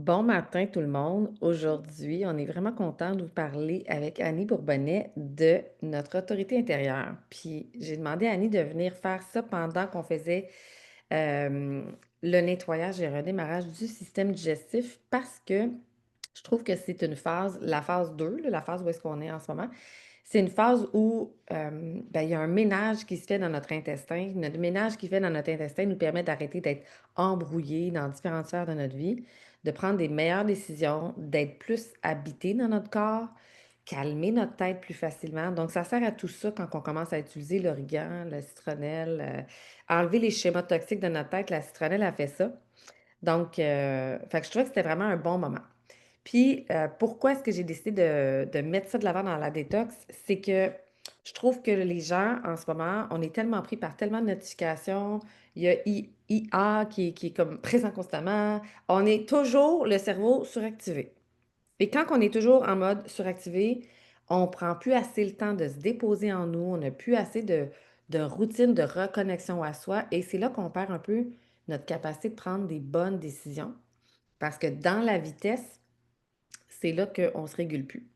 Bon matin tout le monde. Aujourd'hui, on est vraiment content de vous parler avec Annie Bourbonnais de notre autorité intérieure. Puis j'ai demandé à Annie de venir faire ça pendant qu'on faisait euh, le nettoyage et redémarrage du système digestif parce que je trouve que c'est une phase, la phase 2, là, la phase où est-ce qu'on est en ce moment. C'est une phase où ben, il y a un ménage qui se fait dans notre intestin. Notre ménage qui fait dans notre intestin nous permet d'arrêter d'être embrouillés dans différentes sphères de notre vie, de prendre des meilleures décisions, d'être plus habité dans notre corps, calmer notre tête plus facilement. Donc, ça sert à tout ça quand on commence à utiliser l'origan, la citronnelle, enlever les schémas toxiques de notre tête. La citronnelle a fait ça. Donc, fait que je trouvais que c'était vraiment un bon moment. Puis, pourquoi est-ce que j'ai décidé de mettre ça de l'avant dans la détox? C'est que je trouve que les gens, en ce moment, on est tellement pris par tellement de notifications. Il y a IA qui est comme présent constamment. On est toujours le cerveau suractivé. Et quand on est toujours en mode suractivé, on prend plus assez le temps de se déposer en nous. On n'a plus assez de routine de reconnexion à soi. Et c'est là qu'on perd un peu notre capacité de prendre des bonnes décisions. Parce que dans la vitesse, c'est là qu'on ne se régule plus.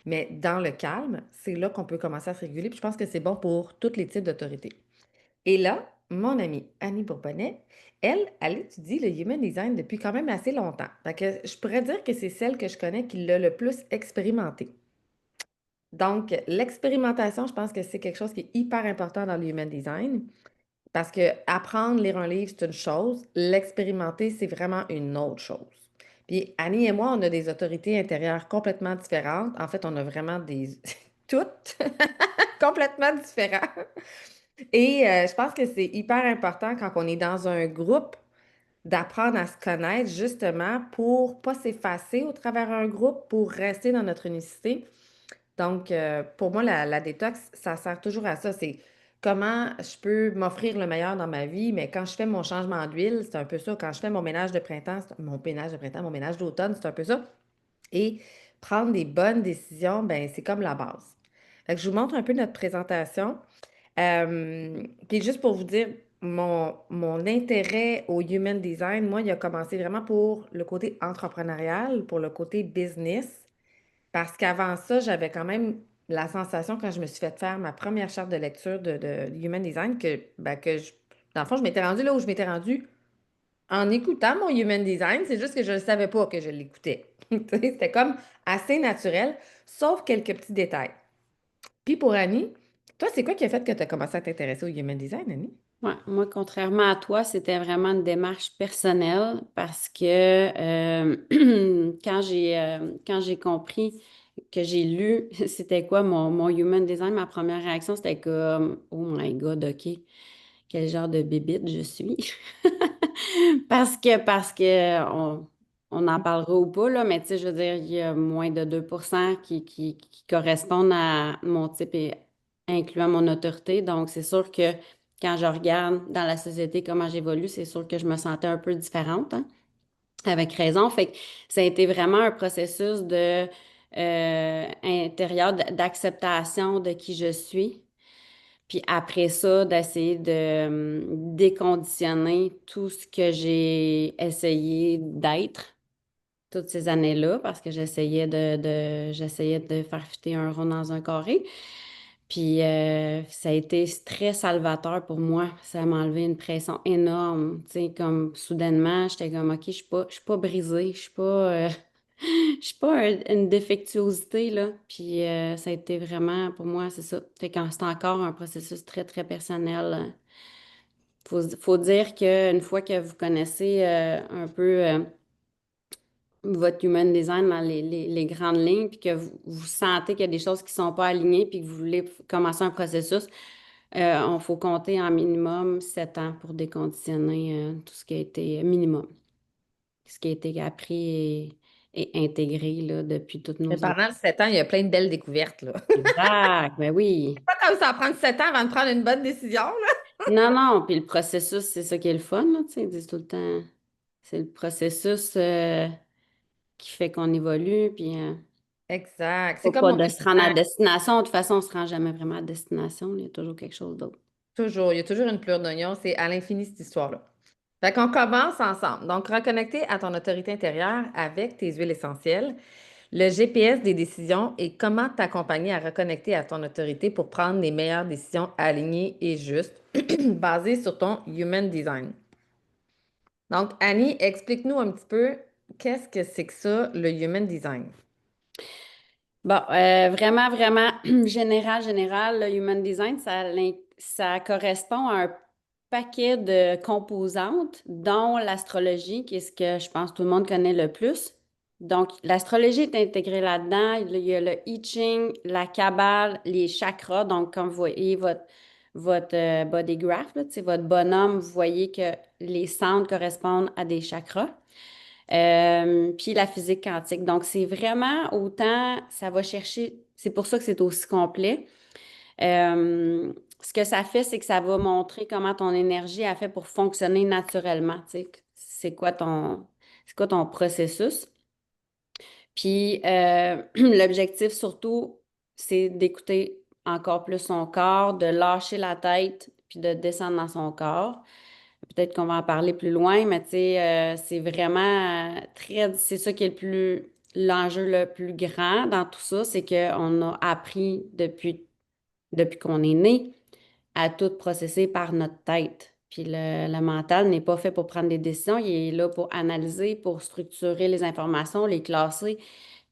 Mais dans le calme, c'est là qu'on peut commencer à se réguler. Puis je pense que c'est bon pour tous les types d'autorité. Et là, mon amie Annie Bourbonnais, elle étudie le human design depuis quand même assez longtemps. Fait que je pourrais dire que c'est celle que je connais qui l'a le plus expérimenté. Donc, l'expérimentation, je pense que c'est quelque chose qui est hyper important dans le human design parce que apprendre, lire un livre, c'est une chose. L'expérimenter, c'est vraiment une autre chose. Puis Annie et moi, on a des autorités intérieures complètement différentes. En fait, on a vraiment des... toutes complètement différentes. Et je pense que c'est hyper important quand on est dans un groupe d'apprendre à se connaître justement pour pas s'effacer au travers un groupe, pour rester dans notre unicité. Donc, pour moi, la détox, ça sert toujours à ça. C'est comment je peux m'offrir le meilleur dans ma vie, mais quand je fais mon changement d'huile, c'est un peu ça. Quand je fais mon ménage de printemps, mon ménage de printemps, mon ménage d'automne, c'est un peu ça. Et prendre des bonnes décisions, ben c'est comme la base. Fait que je vous montre un peu notre présentation. Puis juste pour vous dire, mon intérêt au human design, moi, il a commencé vraiment pour le côté entrepreneurial, pour le côté business. Parce qu'avant ça, j'avais quand même la sensation, quand je me suis fait faire ma première charte de lecture de Human Design, dans le fond, je m'étais rendue là où je m'étais rendue en écoutant mon Human Design. C'est juste que je ne savais pas que je l'écoutais. Tu sais, c'était comme assez naturel, sauf quelques petits détails. Puis pour Annie, toi, c'est quoi qui a fait que tu as commencé à t'intéresser au Human Design, Annie? Ouais, moi, contrairement à toi, c'était vraiment une démarche personnelle parce que quand j'ai compris que j'ai lu c'était quoi mon human design, ma première réaction, c'était comme Oh my God, OK, quel genre de bébite je suis. On en parlera ou pas, là, mais tu sais, je veux dire, il y a moins de 2% qui correspondent à mon type et incluant mon autorité. Donc, c'est sûr que quand je regarde dans la société comment j'évolue, c'est sûr que je me sentais un peu différente, hein, avec raison. Fait que ça a été vraiment un processus de intérieur d'acceptation de qui je suis. Puis après ça, d'essayer de déconditionner tout ce que j'ai essayé d'être toutes ces années-là, parce que j'essayais de faire fitter un rond dans un carré. Puis ça a été très salvateur pour moi. Ça m'a enlevé une pression énorme. Tu sais, comme soudainement, j'étais comme, OK, je suis pas brisée, je suis pas, je suis pas une défectuosité, là. Puis ça a été vraiment, pour moi, c'est ça. Fait que c'est encore un processus très, très personnel. Faut dire qu'une fois que vous connaissez un peu votre human design dans les grandes lignes, puis que vous sentez qu'il y a des choses qui ne sont pas alignées, puis que vous voulez commencer un processus, on faut compter en minimum 7 ans pour déconditionner tout ce qui a été minimum, ce qui a été appris et intégré là, depuis toutes nos Mais études. pendant le 7 ans, il y a plein de belles découvertes, là. Exact, ben oui. Pas comme ça prendre 7 ans avant de prendre une bonne décision, là. Non, non, puis le processus, c'est ça qui est le fun, là, tu sais, ils disent tout le temps. C'est le processus qui fait qu'on évolue, puis Exact. C'est faut comme pas mon de se rendre à Mustang. destination. De toute façon, on se rend jamais vraiment à destination. Il y a toujours quelque chose d'autre. Toujours, il y a toujours une pleure d'oignon. C'est à l'infini, cette histoire-là. Fait qu'on commence ensemble. Donc, reconnecter à ton autorité intérieure avec tes huiles essentielles, le GPS des décisions et comment t'accompagner à reconnecter à ton autorité pour prendre les meilleures décisions alignées et justes, basées sur ton Human Design. Donc, Annie, explique-nous un petit peu qu'est-ce que c'est que ça, le Human Design. Bon, vraiment, vraiment général, le Human Design, ça correspond à un paquet de composantes, dont l'astrologie, qui est ce que je pense tout le monde connaît le plus. Donc, l'astrologie est intégrée là-dedans. Il y a le I Ching, la Kabbale, les chakras. Donc, comme vous voyez votre body graph, là, tu sais, votre bonhomme, vous voyez que les centres correspondent à des chakras. Puis la physique quantique. Donc, c'est vraiment autant, ça va chercher, c'est pour ça que c'est aussi complet. Ce que ça fait, c'est que ça va montrer comment ton énergie a fait pour fonctionner naturellement. Tu sais, c'est quoi ton processus. Puis l'objectif surtout, c'est d'écouter encore plus son corps, de lâcher la tête, puis de descendre dans son corps. Peut-être qu'on va en parler plus loin, mais tu sais, c'est vraiment c'est ça qui est l'enjeu le plus grand dans tout ça, c'est qu'on a appris depuis qu'on est né à tout processer par notre tête. Puis le mental n'est pas fait pour prendre des décisions, il est là pour analyser, pour structurer les informations, les classer,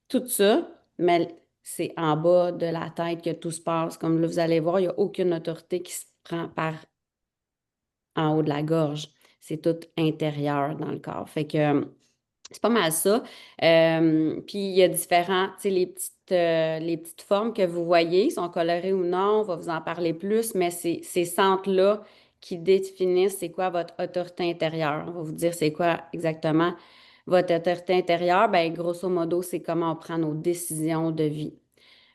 tout ça, mais c'est en bas de la tête que tout se passe. Comme là, vous allez voir, il n'y a aucune autorité qui se prend par en haut de la gorge. C'est tout intérieur dans le corps. Fait que c'est pas mal ça. Puis il y a différents, tu sais, les petites formes que vous voyez sont colorées ou non, on va vous en parler plus, mais c'est ces centres-là qui définissent c'est quoi votre autorité intérieure. On va vous dire c'est quoi exactement votre autorité intérieure. Ben, grosso modo, c'est comment on prend nos décisions de vie,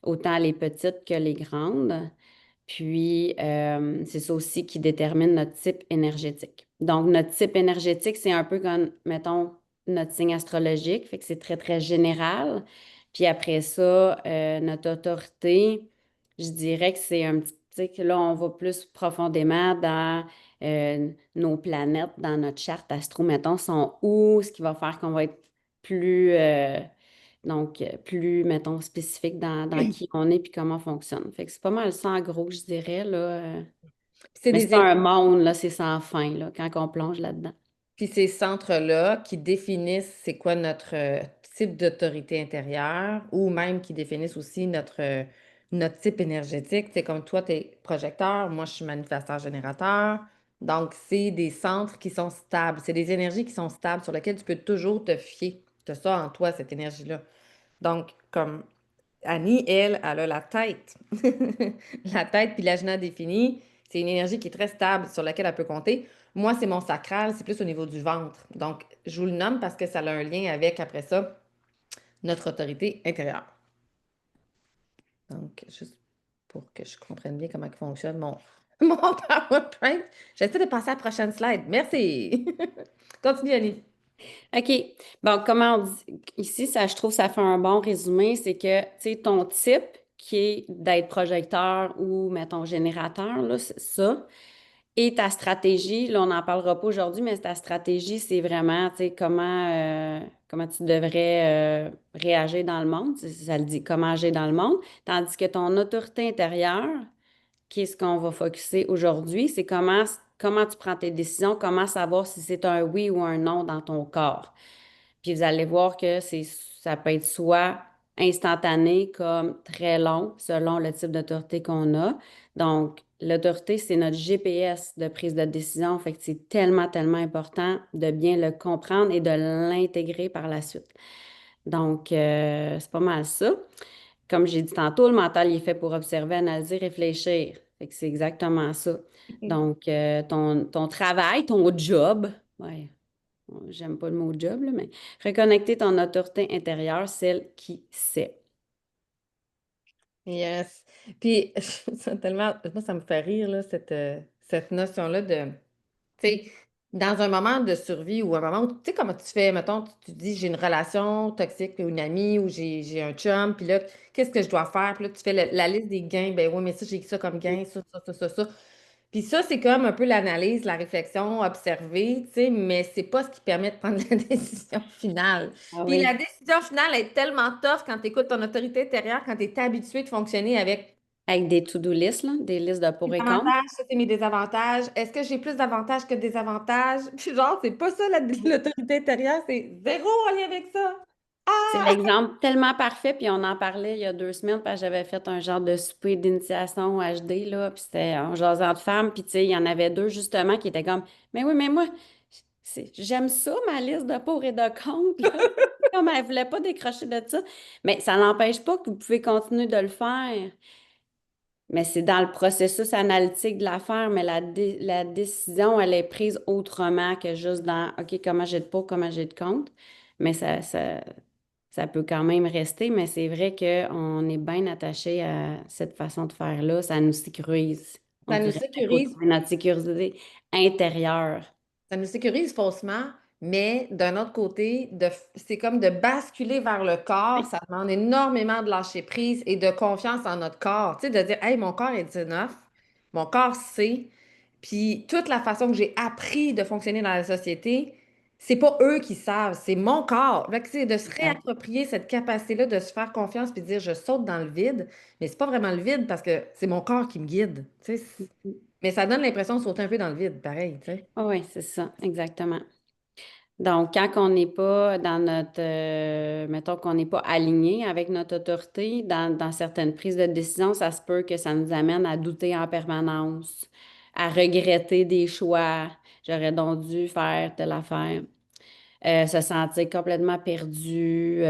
autant les petites que les grandes. Puis, c'est ça aussi qui détermine notre type énergétique. Donc, notre type énergétique, c'est un peu comme, mettons, notre signe astrologique, fait que c'est très, très général. Puis après ça, notre autorité, je dirais que c'est un petit, tu sais, que là, on va plus profondément dans nos planètes, dans notre charte astro, mettons, sont où, ce qui va faire qu'on va être plus, plus, mettons, spécifique dans qui on est puis comment on fonctionne. Fait que c'est pas mal ça, en gros, je dirais, là. Puis c'est Mais c'est un monde, là, c'est sans fin, là, quand on plonge là-dedans. Puis ces centres-là qui définissent c'est quoi notre type d'autorité intérieure ou même qui définissent aussi notre type énergétique. C'est comme toi, tu es projecteur, moi je suis manifesteur générateur. Donc, c'est des centres qui sont stables. C'est des énergies qui sont stables sur lesquelles tu peux toujours te fier. Tu as ça en toi, cette énergie-là. Donc, comme Annie, elle a la tête. La tête puis l'agenda défini, c'est une énergie qui est très stable sur laquelle elle peut compter. Moi, c'est mon sacral, c'est plus au niveau du ventre. Donc, je vous le nomme parce que ça a un lien avec, après ça, notre autorité intérieure. Donc, juste pour que je comprenne bien comment il fonctionne mon PowerPoint, j'essaie de passer à la prochaine slide. Merci. Continue, Annie. OK. Bon, comment on dit ici, ça, je trouve que ça fait un bon résumé, c'est que, tu sais, ton type qui est d'être projecteur ou, mettons, générateur, là, c'est ça. Et ta stratégie, là, on n'en parlera pas aujourd'hui, mais ta stratégie, c'est vraiment, tu sais, comment tu devrais réagir dans le monde. Ça le dit, comment agir dans le monde. Tandis que ton autorité intérieure, qui est ce qu'on va focuser aujourd'hui, c'est comment tu prends tes décisions, comment savoir si c'est un oui ou un non dans ton corps. Puis vous allez voir que ça peut être soit instantané comme très long selon le type d'autorité qu'on a. Donc, l'autorité, c'est notre GPS de prise de décision. Fait que c'est tellement, tellement important de bien le comprendre et de l'intégrer par la suite. Donc, c'est pas mal ça. Comme j'ai dit tantôt, le mental, il est fait pour observer, analyser, réfléchir. Fait que c'est exactement ça. Donc, ton travail, ton job, ouais, j'aime pas le mot job, là, mais reconnecter ton autorité intérieure, celle qui sait. Yes. Puis, c'est tellement, moi, ça me fait rire, là, cette notion-là de, tu sais, dans un moment de survie ou un moment où, tu sais, comment tu fais, mettons, tu dis, j'ai une relation toxique, puis une amie, ou j'ai un chum, puis là, qu'est-ce que je dois faire? Puis là, tu fais la liste des gains, ben oui, mais ça, j'ai ça comme gain, ça. Puis ça, c'est comme un peu l'analyse, la réflexion, observer, tu sais, mais c'est pas ce qui permet de prendre la décision finale. Ah Puis la oui. décision finale est tellement tough quand tu écoutes ton autorité intérieure, quand tu es habitué de fonctionner avec Avec des to-do lists, là, des listes de pour mes et contre. avantages, ça c'est mes désavantages. Est-ce que j'ai plus d'avantages que de désavantages? Puis genre, c'est pas ça l'autorité intérieure, c'est zéro en lien avec ça. C'est Ah! l'exemple tellement parfait, puis on en parlait il y a 2 semaines, parce que j'avais fait un genre de souper d'initiation HD, là, puis c'était en jasant de femmes, puis tu sais, il y en avait deux justement qui étaient comme, mais oui, mais moi, j'aime ça, ma liste de pour et de contre, là. Comme elle voulait pas décrocher de ça, mais ça n'empêche pas que vous pouvez continuer de le faire. Mais c'est dans le processus analytique de l'affaire, mais la décision, elle est prise autrement que juste dans, OK, comment j'ai de pour, comment j'ai de contre. Mais ça peut quand même rester, mais c'est vrai qu'on est bien attaché à cette façon de faire-là. Ça nous sécurise. On Ça nous dirait à côté sécurise de notre sécurité intérieure. Ça nous sécurise faussement, mais d'un autre côté, c'est comme de basculer vers le corps. Oui, Ça demande énormément de lâcher prise et de confiance en notre corps. Tu sais, de dire, hey, mon corps est enough, mon corps sait. Puis toute la façon que j'ai appris de fonctionner dans la société, c'est pas eux qui savent, c'est mon corps. Fait que c'est de se exact. réapproprier cette capacité-là de se faire confiance puis de dire, je saute dans le vide, mais c'est pas vraiment le vide parce que c'est mon corps qui me guide. Tu sais. Mais ça donne l'impression de sauter un peu dans le vide, pareil, tu sais. Oui, c'est ça, exactement. Donc, quand on n'est pas dans notre, mettons qu'on n'est pas aligné avec notre autorité, dans certaines prises de décision, ça se peut que ça nous amène à douter en permanence, à regretter des choix. J'aurais donc dû faire telle affaire. Se sentir complètement perdu,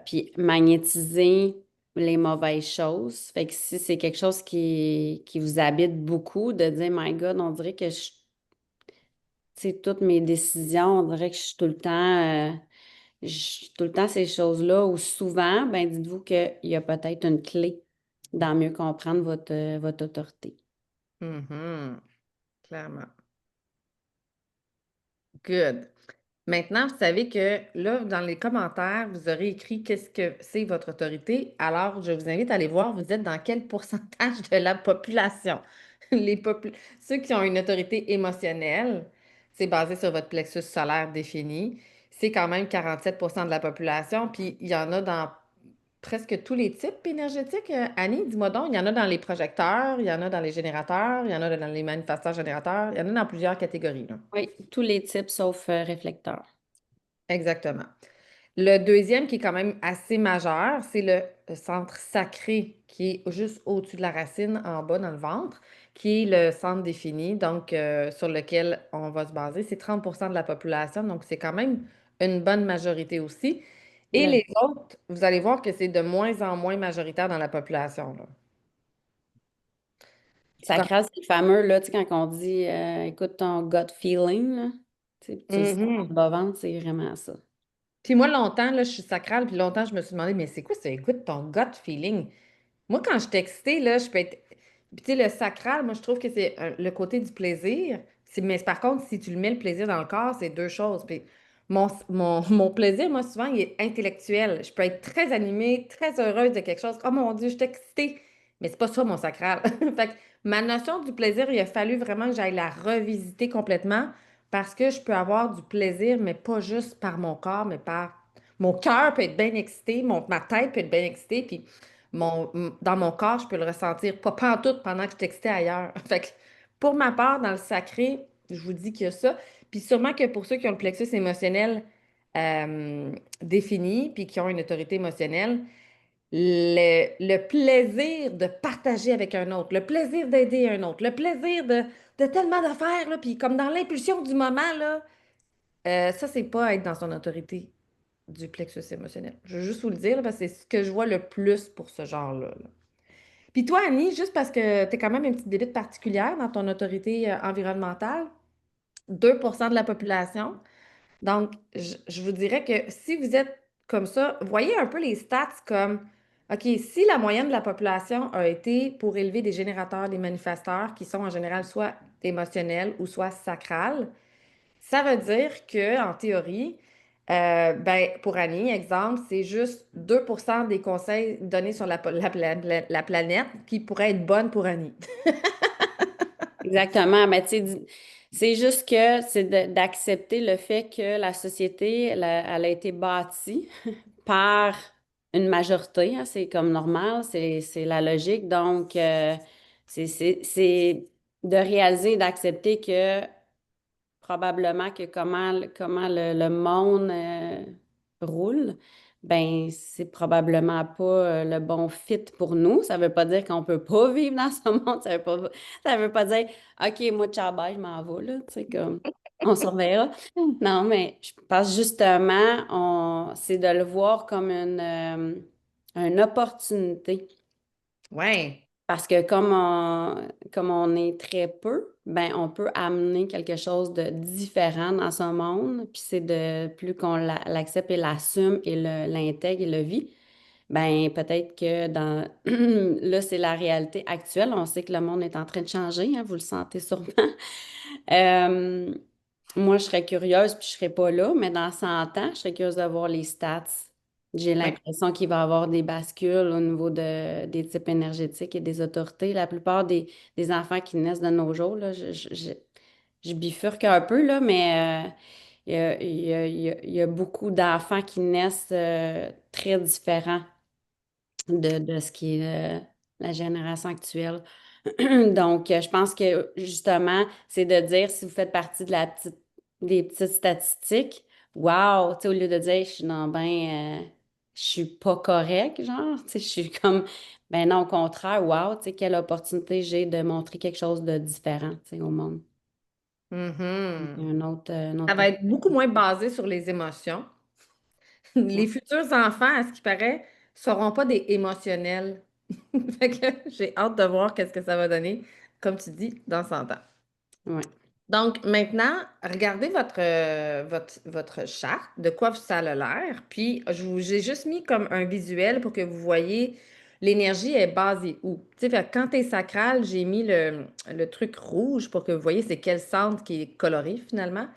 puis magnétiser les mauvaises choses. Fait que si c'est quelque chose qui vous habite beaucoup, de dire, My God, on dirait que tu sais, toutes mes décisions, on dirait que je suis tout le temps, tout le temps ces choses-là, ou souvent, ben dites-vous qu'il y a peut-être une clé dans mieux comprendre votre autorité. Mhm, clairement. Good. Maintenant, vous savez que là, dans les commentaires, vous aurez écrit qu'est-ce que c'est votre autorité. Alors, je vous invite à aller voir, vous êtes dans quel pourcentage de la population. Ceux qui ont une autorité émotionnelle, c'est basé sur votre plexus solaire défini. C'est quand même 47% de la population. Puis, il y en a dans presque tous les types énergétiques. Annie, dis-moi donc, il y en a dans les projecteurs, il y en a dans les générateurs, il y en a dans les manifesteurs générateurs, il y en a dans plusieurs catégories, là. Oui, tous les types sauf réflecteur. Exactement. Le deuxième, qui est quand même assez majeur, c'est le centre sacré, qui est juste au-dessus de la racine, en bas dans le ventre, qui est le centre défini, donc sur lequel on va se baser. C'est 30% de la population, donc c'est quand même une bonne majorité aussi. Et Le les autres, vous allez voir que c'est de moins en moins majoritaire dans la population, là. C'est comme... sacral, c'est le fameux, là, tu sais, quand on dit écoute ton gut feeling, là, tu le sens dans le Mhm. bas-ventre, c'est vraiment ça. Puis moi, longtemps, là, je suis sacrale, puis longtemps, je me suis demandé, mais c'est quoi ça? Écoute ton gut feeling. Moi, quand je suis excitée, là, je peux être. Puis, tu sais, le sacral, moi, je trouve que c'est le côté du plaisir. Mais par contre, si tu le mets le plaisir dans le corps, c'est deux choses. Puis, mon plaisir, moi, souvent, il est intellectuel. Je peux être très animée, très heureuse de quelque chose. Oh mon Dieu, je suis excitée. Mais c'est pas ça, mon sacral. Fait que ma notion du plaisir, il a fallu vraiment que j'aille la revisiter complètement parce que je peux avoir du plaisir, mais pas juste par mon corps, mais par. Mon cœur peut être bien excité, ma tête peut être bien excitée, puis dans mon corps, je peux le ressentir, pas pantoute pendant que je textais ailleurs. Fait que pour ma part, dans le sacré, je vous dis qu'il y a ça. Puis sûrement que pour ceux qui ont le plexus émotionnel euh, défini, puis qui ont une autorité émotionnelle, le plaisir de partager avec un autre, le plaisir d'aider un autre, le plaisir de tellement d'affaires, là, puis comme dans l'impulsion du moment, là, ça, c'est pas être dans son autorité du plexus émotionnel. Je veux juste vous le dire, là, parce que c'est ce que je vois le plus pour ce genre-là, là. Puis toi, Annie, juste parce que tu es quand même une petite bébite particulière dans ton autorité environnementale, 2% de la population. Donc, je vous dirais que si vous êtes comme ça, voyez un peu les stats comme, OK, si la moyenne de la population a été pour élever des générateurs, des manifesteurs qui sont en général soit émotionnels ou soit sacrales, ça veut dire que, en théorie, ben, pour Annie, exemple, c'est juste 2% des conseils donnés sur la planète qui pourraient être bonnes pour Annie. Exactement. Mais tu sais, c'est juste que c'est d'accepter le fait que la société, elle a été bâtie par une majorité, hein, c'est comme normal, c'est la logique. Donc, c'est de réaliser, d'accepter que probablement que comment le monde roule, ben c'est probablement pas le bon fit pour nous. Ça veut pas dire qu'on peut pas vivre dans ce monde. Ça veut pas dire OK, moi, ciao, bye, je m'en vais, là. Tu sais, comme on se reverra. Non, mais je pense justement, c'est de le voir comme une opportunité. Ouais. Parce que comme on est très peu, ben on peut amener quelque chose de différent dans ce monde. Puis c'est de plus qu'on l'accepte et l'assume et l'intègre et le vit, ben peut-être que dans là, c'est la réalité actuelle. On sait que le monde est en train de changer, hein, vous le sentez sûrement. Euh, Moi, je serais curieuse, puis je serais pas là, mais dans 100 ans, je serais curieuse de voir les stats. J'ai Oui. l'impression qu'il va y avoir des bascules au niveau des types énergétiques et des autorités. La plupart des enfants qui naissent de nos jours, là, je bifurque un peu, là, mais il y a beaucoup d'enfants qui naissent très différents de ce qui est la génération actuelle. Donc, je pense que justement, c'est de dire si vous faites partie de des petites statistiques, wow, tu sais, au lieu de dire je suis non, ben, je suis pas correct, genre, tu sais, je suis comme, ben non, au contraire, wow, tu sais, quelle opportunité j'ai de montrer quelque chose de différent, tu sais, au monde. Donc, Mhm. un Ça autre va être beaucoup perspective. moins basé sur les émotions. Les Ouais, futurs enfants, à ce qui paraît, seront pas des émotionnels. Fait que j'ai hâte de voir qu'est-ce que ça va donner, comme tu dis, dans 100 ans. ouais. Donc maintenant, regardez votre charte, de quoi ça a l'air. Puis j'ai juste mis comme un visuel pour que vous voyez l'énergie est basée où. Tu sais, fait que quand t'es sacral, j'ai mis le truc rouge pour que vous voyez c'est quel centre qui est coloré finalement.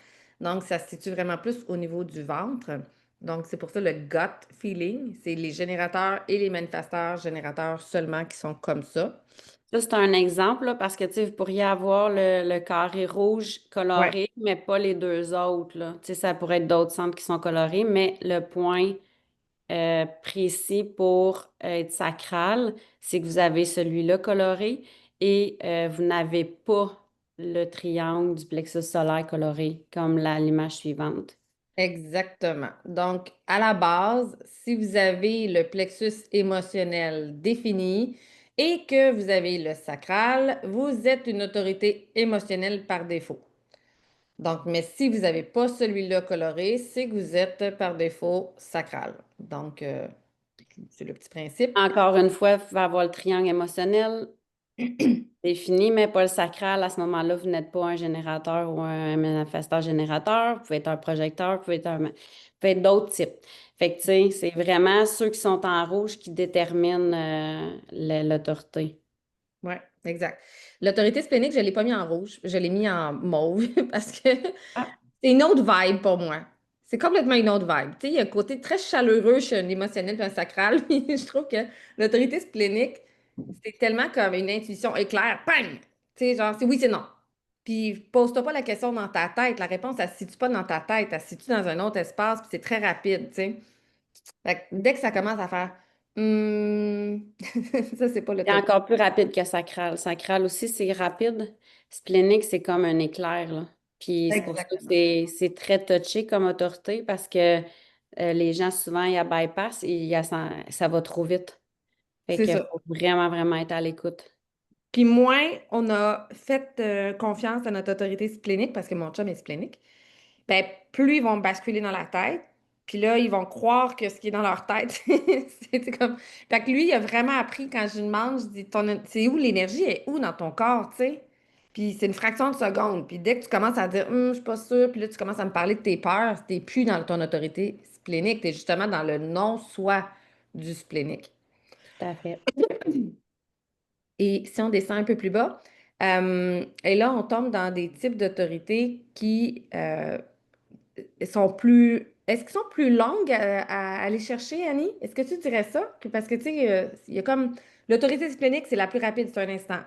Donc ça se situe vraiment plus au niveau du ventre. Donc c'est pour ça le gut feeling, c'est les générateurs et les manifesteurs générateurs seulement qui sont comme ça. Ça, c'est un exemple, là, parce que, tu sais, vous pourriez avoir le carré rouge Ouais. coloré, mais pas les deux autres, là. Tu sais, ça pourrait être d'autres centres qui sont colorés, mais le point précis pour être sacral, c'est que vous avez celui-là coloré et vous n'avez pas le triangle du plexus solaire coloré, comme l'image suivante. Exactement. Donc, à la base, si vous avez le plexus émotionnel défini et que vous avez le sacral, vous êtes une autorité émotionnelle par défaut. Donc, mais si vous n'avez pas celui-là coloré, c'est que vous êtes par défaut sacral. Donc, c'est le petit principe. Encore une fois, vous pouvez avoir le triangle émotionnel, défini, mais pas le sacral. À ce moment-là, vous n'êtes pas un générateur ou un manifesteur générateur. Vous pouvez être un projecteur, vous vous pouvez être d'autres types. Fait que, tu sais, c'est vraiment ceux qui sont en rouge qui déterminent l'autorité. Oui, exact. L'autorité splénique, je ne l'ai pas mis en rouge, je l'ai mis en mauve parce que Ah, c'est une autre vibe pour moi. C'est complètement une autre vibe. Tu sais, il y a un côté très chaleureux chez un émotionnel et un sacral, mais je trouve que l'autorité splénique, c'est tellement comme une intuition éclair, bang! Tu sais, genre, c'est oui, c'est non. Puis pose-toi pas la question dans ta tête. La réponse, elle se situe pas dans ta tête, elle se situe dans un autre espace, puis c'est très rapide, tu sais. Fait que dès que ça commence à faire, Hmm, ça, c'est pas c'est l'autorité. encore plus rapide que sacral. Sacral aussi, c'est rapide. Splénique, c'est comme un éclair, là. Puis c'est pour ça que Exactement. c'est très touché comme autorité parce que les gens, souvent, ils la bypassent et ça va trop vite. Fait C'est qu'il ça. faut vraiment, vraiment être à l'écoute. Puis moins on a fait confiance à notre autorité splénique, parce que mon chum est splénique, ben, plus ils vont basculer dans la tête. Puis là, ils vont croire que ce qui est dans leur tête, c'est comme... Fait que lui, il a vraiment appris, quand je lui demande, je dis, c'est où l'énergie est où dans ton corps, tu sais? Puis c'est une fraction de seconde. Puis dès que tu commences à dire, je suis pas sûre, puis là, tu commences à me parler de tes peurs, t'es plus dans ton autorité splénique, t'es justement dans le non-soi du splénique. Tout à fait. Et si on descend un peu plus bas, et là, on tombe dans des types d'autorités qui sont plus... Est-ce qu'ils sont plus longues à aller chercher, Annie? Est-ce que tu dirais ça? Parce que, tu sais, il y a comme... L'autorité displénique, c'est la plus rapide, c'est un instant.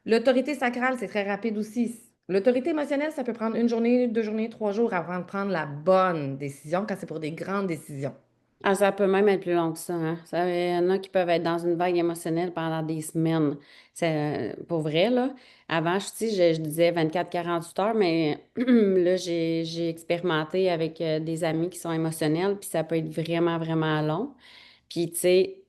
L'autorité sacrale, c'est très rapide aussi. L'autorité émotionnelle, ça peut prendre une journée, 2 journées, 3 jours avant de prendre la bonne décision quand c'est pour des grandes décisions. Ah, ça peut même être plus long que ça, hein. Il y en a qui peuvent être dans une vague émotionnelle pendant des semaines. C'est pour vrai, là. Avant, je disais 24 48 heures, mais là, j'ai expérimenté avec des amis qui sont émotionnels, puis ça peut être vraiment, vraiment long. Puis, tu sais,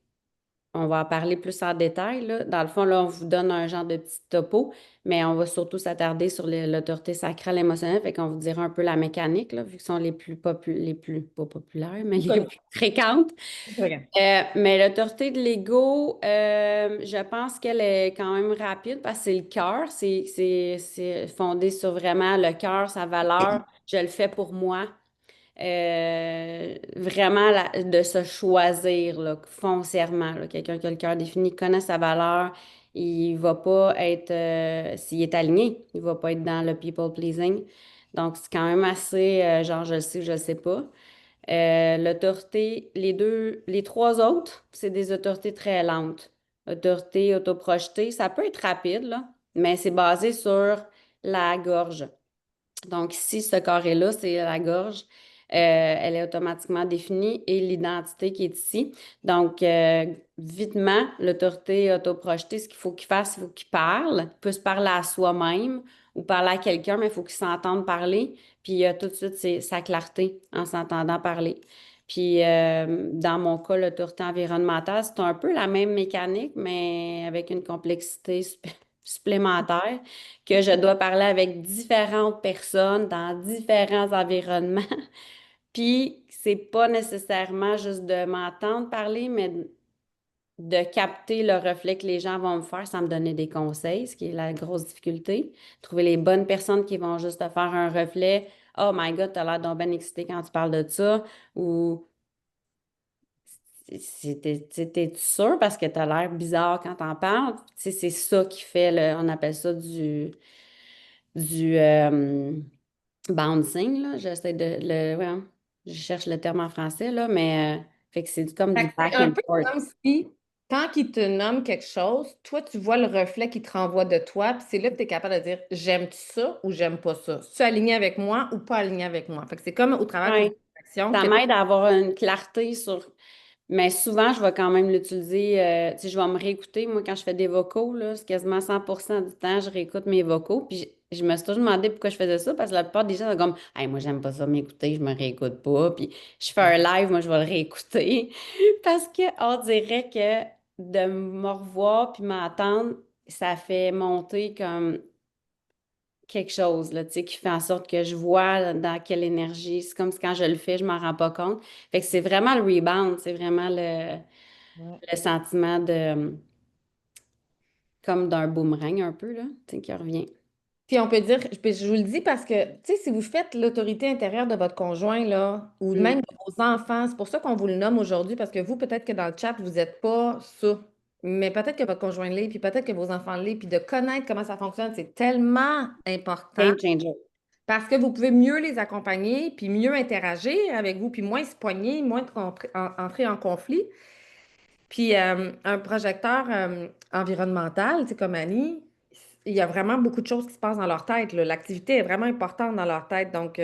on va en parler plus en détail, là. Dans le fond, là, on vous donne un genre de petit topo, mais on va surtout s'attarder sur l'autorité sacrale émotionnelle. Fait qu'on vous dira un peu la mécanique, là, vu que ce sont les plus, pas populaires, mais les Connu. plus fréquentes. Ok. Mais l'autorité de l'ego, je pense qu'elle est quand même rapide parce que c'est le cœur. C'est fondé sur vraiment le cœur, sa valeur. Je le fais pour moi. Vraiment de se choisir là, foncièrement. Là. Quelqu'un qui a le cœur défini, connaît sa valeur, il va pas être, s'il est aligné, il va pas être dans le people pleasing. Donc, c'est quand même assez, genre, je le sais ou je le sais pas. L'autorité, les trois autres, c'est des autorités très lentes. Autorité autoprojetée, ça peut être rapide, là, mais c'est basé sur la gorge. Donc, si ce carré-là, c'est la gorge, elle est automatiquement définie et l'identité qui est ici. Donc, vitement, l'autorité autoprojetée, ce qu'il faut qu'il fasse, il faut qu'il parle, il peut se parler à soi-même ou parler à quelqu'un, mais il faut qu'il s'entende parler. Puis, tout de suite, c'est sa clarté en s'entendant parler. Puis, dans mon cas, l'autorité environnementale, c'est un peu la même mécanique, mais avec une complexité supplémentaire que je dois parler avec différentes personnes dans différents environnements. Puis, c'est pas nécessairement juste de m'entendre parler, mais de capter le reflet que les gens vont me faire sans me donner des conseils, ce qui est la grosse difficulté. Trouver les bonnes personnes qui vont juste te faire un reflet. Oh my God, t'as l'air donc bien excité quand tu parles de ça. Ou t'es sûr parce que t'as l'air bizarre quand t'en parles. Tu sais, c'est ça qui fait on appelle ça du bouncing, là. J'essaie ouais, hein. Je cherche le terme en français, là, mais fait que c'est comme Fait du que c'est back un and peu forth. comme si, quand il te nomme quelque chose, toi, tu vois le reflet qui te renvoie de toi, puis c'est là que tu es capable de dire j'aime ça ou j'aime pas ça. Tu es aligné avec moi ou pas aligné avec moi. Fait que c'est comme au travers de tes Ouais. actions Ça que m'aide à avoir une clarté sur. Mais souvent, je vais quand même l'utiliser. Tu sais, je vais me réécouter. Moi, quand je fais des vocaux, là, c'est quasiment 100% du temps, je réécoute mes vocaux. Puis je me suis toujours demandé pourquoi je faisais ça, parce que la plupart des gens sont comme, hey, moi, j'aime pas ça m'écouter, je me réécoute pas. Puis je fais un live, moi, je vais le réécouter. Parce que on dirait que de me revoir puis m'entendre, ça fait monter comme quelque chose, là, tu sais, qui fait en sorte que je vois dans quelle énergie. C'est comme si quand je le fais, je m'en rends pas compte. Fait que c'est vraiment le rebound, c'est vraiment Ouais. le sentiment de, comme d'un boomerang un peu, là, tu sais, qui revient. Puis on peut dire, puis je vous le dis parce que, tu sais, si vous faites l'autorité intérieure de votre conjoint, là, ou Mm. même de vos enfants, c'est pour ça qu'on vous le nomme aujourd'hui, parce que vous, peut-être que dans le chat, vous n'êtes pas ça. Mais peut-être que votre conjoint l'est, puis peut-être que vos enfants l'est, puis de connaître comment ça fonctionne, c'est tellement important Game changer. parce que vous pouvez mieux les accompagner, puis mieux interagir avec vous, puis moins se poigner, moins entrer en conflit. Puis un projecteur environnemental, tu sais, comme Annie, il y a vraiment beaucoup de choses qui se passent dans leur tête, là. L'activité est vraiment importante dans leur tête. Donc,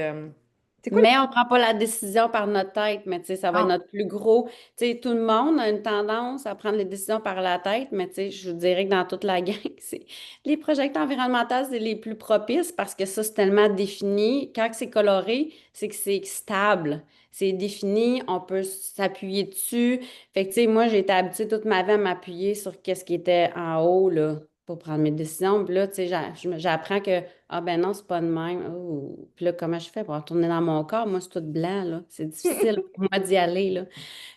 c'est quoi les... Mais on ne prend pas la décision par notre tête, mais tu sais, ça va être Ah, notre plus gros. Tu sais, tout le monde a une tendance à prendre les décisions par la tête, mais tu sais, je vous dirais que dans toute la gang, c'est les projecteurs environnementaux, c'est les plus propices parce que ça, c'est tellement défini. Quand c'est coloré, c'est que c'est stable. C'est défini, on peut s'appuyer dessus. Fait que, tu sais, moi, j'ai été habituée toute ma vie à m'appuyer sur qu'est-ce qui était en haut, là, pour prendre mes décisions. Puis là, tu sais, j'apprends que ah ben non, c'est pas de même. Oh. Puis là, comment je fais pour retourner dans mon corps? Moi, c'est tout blanc, là. C'est difficile pour moi d'y aller, là.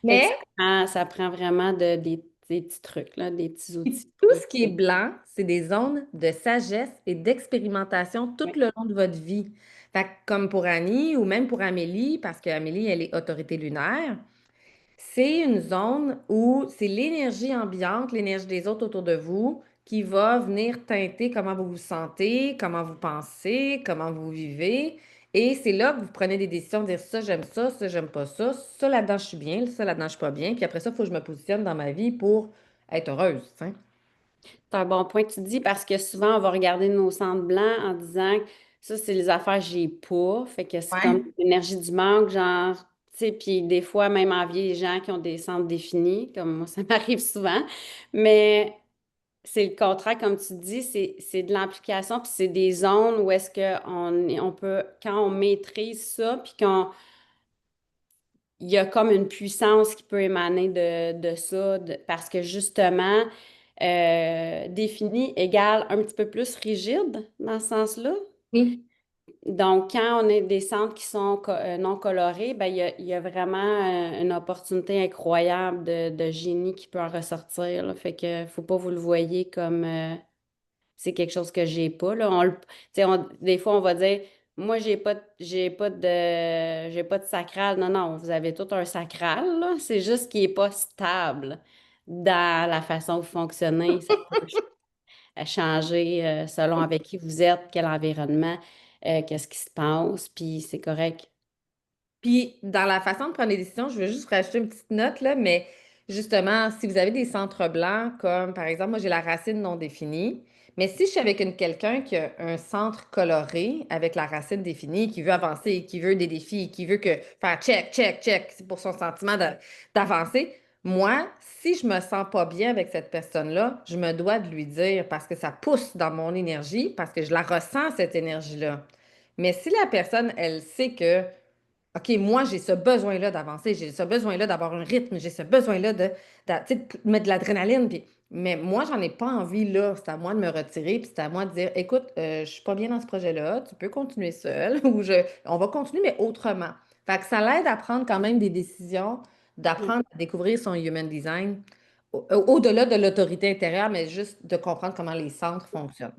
Fait que mais ça prend vraiment des petits trucs, là, des petits outils. puis tout ce qui est blanc, c'est des zones de sagesse et d'expérimentation tout Oui. le long de votre vie. Fait que comme pour Annie ou même pour Amélie, parce qu'Amélie, elle est autorité lunaire, c'est une zone où c'est l'énergie ambiante, l'énergie des autres autour de vous qui va venir teinter comment vous vous sentez, comment vous pensez, comment vous vivez. Et c'est là que vous prenez des décisions, de dire ça, j'aime pas ça là-dedans je suis bien, ça là-dedans je suis pas bien. Puis après ça, il faut que je me positionne dans ma vie pour être heureuse, tu sais. C'est un bon point que tu dis parce que souvent, on va regarder nos centres blancs en disant que ça, c'est les affaires que j'ai pas. Fait que c'est comme Ouais. l'énergie du manque, genre, tu sais, puis des fois, même envier les gens qui ont des centres définis, comme moi, ça m'arrive souvent. Mais c'est le contraire, comme tu dis, c'est de l'implication, puis c'est des zones où est-ce on peut, quand on maîtrise ça, puis qu'on il y a comme une puissance qui peut émaner de ça, parce que justement, défini égale un petit peu plus rigide dans ce sens-là. Oui. Donc, quand on a des centres qui sont non colorés, ben, il y a vraiment une opportunité incroyable de génie qui peut en ressortir, là. Fait que faut pas vous le voyez comme c'est quelque chose que j'ai pas, là. Tu sais, des fois, on va dire, moi, j'ai pas de sacral. Non, non, vous avez tout un sacral, là. C'est juste qu'il est pas stable dans la façon de fonctionner. Ça peut changer selon avec qui vous êtes, quel environnement, qu'est-ce qui se passe, puis c'est correct. Puis, dans la façon de prendre les décisions, je veux juste rajouter une petite note, là, mais justement, si vous avez des centres blancs, comme par exemple, moi, j'ai la racine non définie, mais si je suis avec quelqu'un qui a un centre coloré avec la racine définie, qui veut avancer, qui veut des défis, qui veut que faire check, check, check, c'est pour son sentiment d'avancer, moi, si je me sens pas bien avec cette personne-là, je me dois de lui dire parce que ça pousse dans mon énergie, parce que je la ressens, cette énergie-là. Mais si la personne, elle sait que OK, moi, j'ai ce besoin-là d'avancer, j'ai ce besoin-là d'avoir un rythme, j'ai ce besoin-là tu sais, de mettre de l'adrénaline. Mais moi, j'en ai pas envie là. C'est à moi de me retirer, puis c'est à moi de dire, écoute, je suis pas bien dans ce projet-là, tu peux continuer seul, on va continuer, mais autrement. Fait que ça l'aide à prendre quand même des décisions, d'apprendre à découvrir son human design, au-delà de l'autorité intérieure, mais juste de comprendre comment les centres fonctionnent.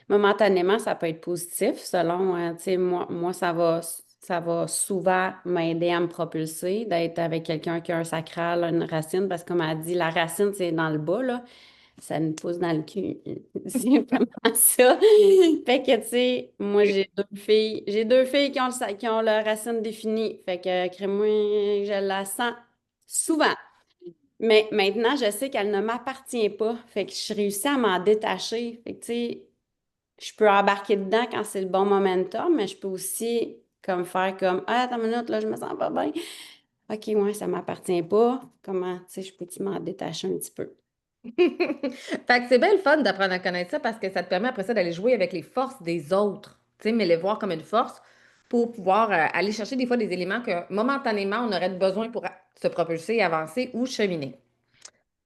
Momentanément, ça peut être positif selon, tu sais, moi, ça va souvent m'aider à me propulser, d'être avec quelqu'un qui a un sacral, une racine, parce que comme elle dit, la racine, c'est dans le bas, là, ça nous pousse dans le cul. C'est vraiment ça. Fait que, tu sais, moi, j'ai deux filles qui ont leur racine définie. Fait que, crée-moi, je la sens souvent. Mais maintenant, je sais qu'elle ne m'appartient pas. Fait que je réussis à m'en détacher. Fait que, tu sais, je peux embarquer dedans quand c'est le bon momentum, mais je peux aussi comme faire comme ah, attends une minute, là, je me sens pas bien. OK, ouais, ça m'appartient pas. Comment, tu sais, je peux-tu m'en détacher un petit peu? Fait que c'est bien le fun d'apprendre à connaître ça parce que ça te permet après ça d'aller jouer avec les forces des autres, tu sais, mais les voir comme une force pour pouvoir aller chercher des fois des éléments que momentanément on aurait besoin pour se propulser, avancer ou cheminer.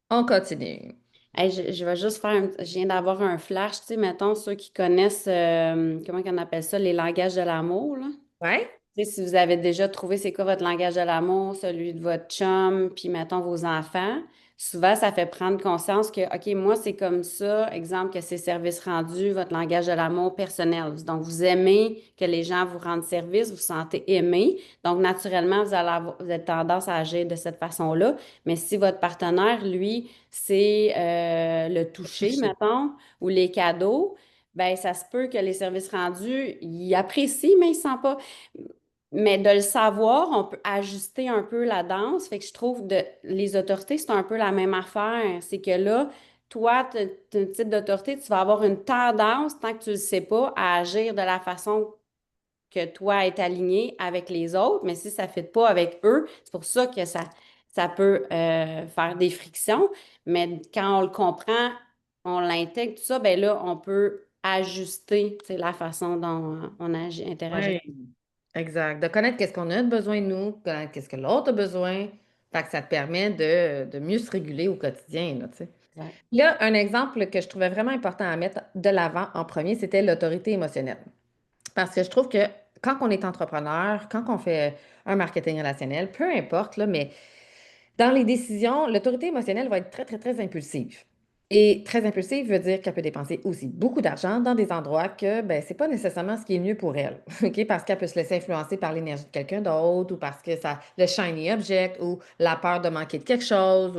On continue. Hey, je vais juste faire je viens d'avoir un flash, tu sais, mettons, ceux qui connaissent, comment on appelle ça, les langages de l'amour, là. Ouais? Tu sais, si vous avez déjà trouvé c'est quoi votre langage de l'amour, celui de votre chum, puis mettons vos enfants, souvent ça fait prendre conscience que, OK, moi c'est comme ça, exemple que c'est service rendu, votre langage de l'amour personnel. Donc vous aimez que les gens vous rendent service, vous vous sentez aimé. Donc naturellement, vous avez tendance à agir de cette façon-là. Mais si votre partenaire, lui, c'est le toucher, Touché. mettons, ou les cadeaux, ben ça se peut que les services rendus, il apprécie, mais il ne sent pas. Mais de le savoir, on peut ajuster un peu la danse. Fait que je trouve les autorités, c'est un peu la même affaire. C'est que là, toi, tu as un type d'autorité, tu vas avoir une tendance, tant que tu ne le sais pas, à agir de la façon que toi est aligné avec les autres. Mais si ça ne fit pas avec eux, c'est pour ça que ça peut faire des frictions. Mais quand on le comprend, on l'intègre, tout ça, ben là, on peut ajuster, tu sais, la façon dont on agit, interagit. Oui. Exact. De connaître qu'est-ce qu'on a de besoin de nous, connaître qu'est-ce que l'autre a besoin. Fait que ça te permet de mieux se réguler au quotidien, là, tu sais. Exact. Là, un exemple que je trouvais vraiment important à mettre de l'avant en premier, c'était l'autorité émotionnelle. Parce que je trouve que quand on est entrepreneur, quand on fait un marketing relationnel, peu importe, là, mais dans les décisions, l'autorité émotionnelle va être très, très, très impulsive. Et très impulsive veut dire qu'elle peut dépenser aussi beaucoup d'argent dans des endroits que ben, c'est pas nécessairement ce qui est mieux pour elle. OK? Parce qu'elle peut se laisser influencer par l'énergie de quelqu'un d'autre ou parce que ça, le shiny object ou la peur de manquer de quelque chose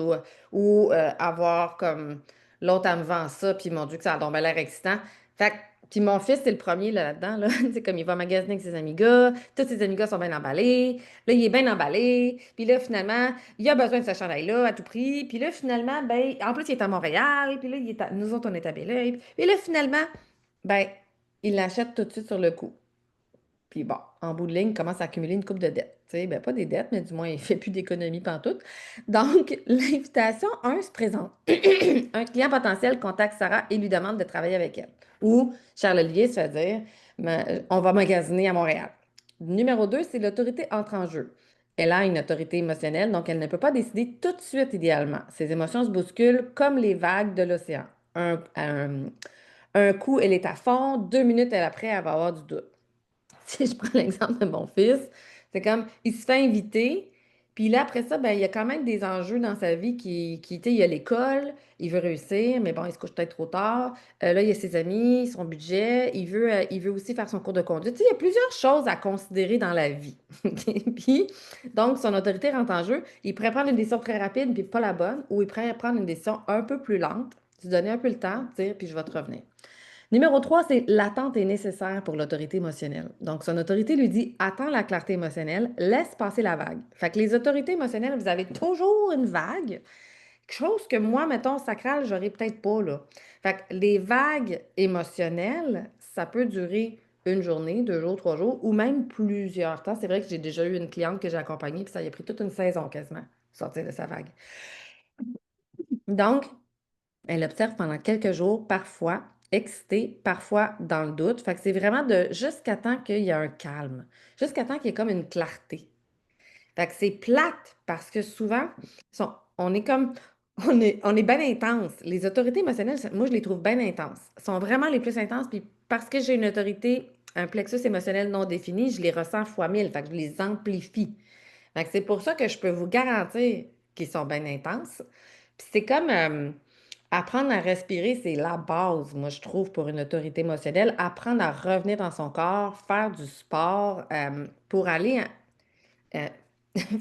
ou avoir comme l'autre, elle me vend ça, puis mon Dieu, que ça a donc bien l'air excitant. Fait que Puis mon fils, c'est le premier là-dedans, là. C'est comme il va magasiner avec ses amis gars, tous ses amis gars sont bien emballés. Là, il est bien emballé. Puis là, finalement, il a besoin de ce chandail-là à tout prix. Puis là, finalement, ben, en plus, il est à Montréal. Puis là, nous autres, on est à Belleuil. Puis là, finalement, ben, il l'achète tout de suite sur le coup. Puis bon, en bout de ligne, il commence à accumuler une coupe de dettes. Tu sais, ben, pas des dettes, mais du moins, il ne fait plus d'économie pantoute. Donc, l'invitation, se présente. Un client potentiel contacte Sarah et lui demande de travailler avec elle. Ou Charles-Olivier se fait dire, on va magasiner à Montréal. Numéro 2, c'est l'autorité entre en jeu. Elle a une autorité émotionnelle, donc elle ne peut pas décider tout de suite idéalement. Ses émotions se bousculent comme les vagues de l'océan. Un coup, elle est à fond, 2 minutes après, elle va avoir du doute. Si je prends l'exemple de mon fils, c'est comme, il se fait inviter, puis là, après ça, ben, il y a quand même des enjeux dans sa vie tu sais, il y a l'école, il veut réussir, mais bon, il se couche peut-être trop tard. Là, il y a ses amis, son budget, il veut aussi faire son cours de conduite. Tu sais, il y a plusieurs choses à considérer dans la vie. Puis, donc, son autorité rentre en jeu. Il pourrait prendre une décision très rapide, puis pas la bonne, ou il pourrait prendre une décision un peu plus lente, se donner un peu le temps, dire, puis je vais te revenir. Numéro 3, c'est l'attente est nécessaire pour l'autorité émotionnelle. Donc, son autorité lui dit attends la clarté émotionnelle, laisse passer la vague. Fait que les autorités émotionnelles, vous avez toujours une vague, quelque chose que moi, mettons, sacral, j'aurais peut-être pas, là. Fait que les vagues émotionnelles, ça peut durer une journée, 2 jours, 3 jours, ou même plusieurs temps. C'est vrai que j'ai déjà eu une cliente que j'ai accompagnée, puis ça y a pris toute une saison quasiment, sortir de sa vague. Donc, elle observe pendant quelques jours, parfois excitée, parfois dans le doute. Fait que c'est vraiment de jusqu'à temps qu'il y ait un calme, jusqu'à temps qu'il y ait comme une clarté. Fait que c'est plate parce que souvent, on est comme, on est bien intense. Les autorités émotionnelles, moi, je les trouve bien intenses. Sont vraiment les plus intenses. Puis parce que j'ai une autorité, un plexus émotionnel non défini, je les ressens fois mille. Fait que je les amplifie. Fait que c'est pour ça que je peux vous garantir qu'ils sont bien intenses. Puis c'est comme apprendre à respirer, c'est la base, moi, je trouve, pour une autorité émotionnelle. Apprendre à revenir dans son corps, faire du sport pour aller euh,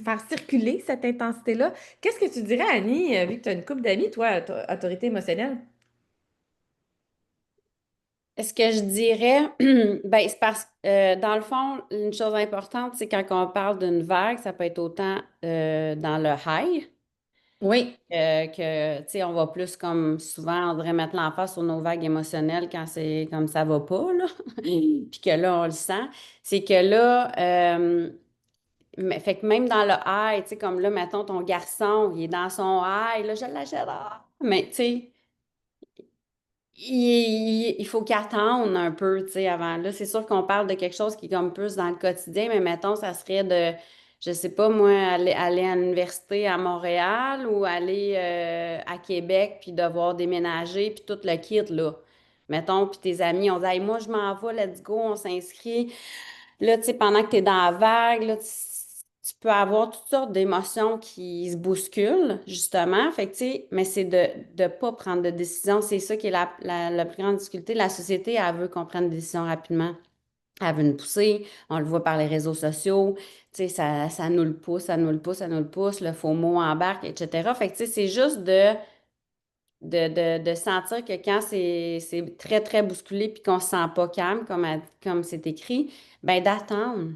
faire circuler cette intensité-là. Qu'est-ce que tu dirais, Annie, vu que tu as une couple d'amis, toi, autorité émotionnelle? Est-ce que je dirais, ben, c'est parce que dans le fond, une chose importante, c'est quand on parle d'une vague, ça peut être autant dans le high Oui. tu sais, on va plus comme souvent, on devrait mettre l'emphase sur nos vagues émotionnelles quand c'est comme ça va pas, là. Puis que là, on le sent. C'est que là, fait que même dans le high, tu sais, comme là, mettons, ton garçon, il est dans son high, là, je l'achète. Mais tu sais, il faut qu'il attende un peu, tu sais, avant. Là, c'est sûr qu'on parle de quelque chose qui est comme plus dans le quotidien, mais mettons, ça serait de, je sais pas, moi, aller à l'université à Montréal ou aller à Québec, puis devoir déménager, puis tout le kit, là. Mettons, puis tes amis, on dit, hey, moi, je m'en vais, let's go, on s'inscrit. Là, tu sais, pendant que tu es dans la vague, là, tu peux avoir toutes sortes d'émotions qui se bousculent, justement. Fait que, tu sais, mais c'est de ne pas prendre de décision. C'est ça qui est la plus grande difficulté. La société, elle veut qu'on prenne des décisions rapidement. Elle veut nous pousser. On le voit par les réseaux sociaux. Tu sais, ça nous le pousse, ça nous le pousse, ça nous le pousse. Le faux mot embarque, etc. Fait que, tu sais, c'est juste de sentir que quand c'est très, très bousculé puis qu'on se sent pas calme, comme c'est écrit, ben d'attendre.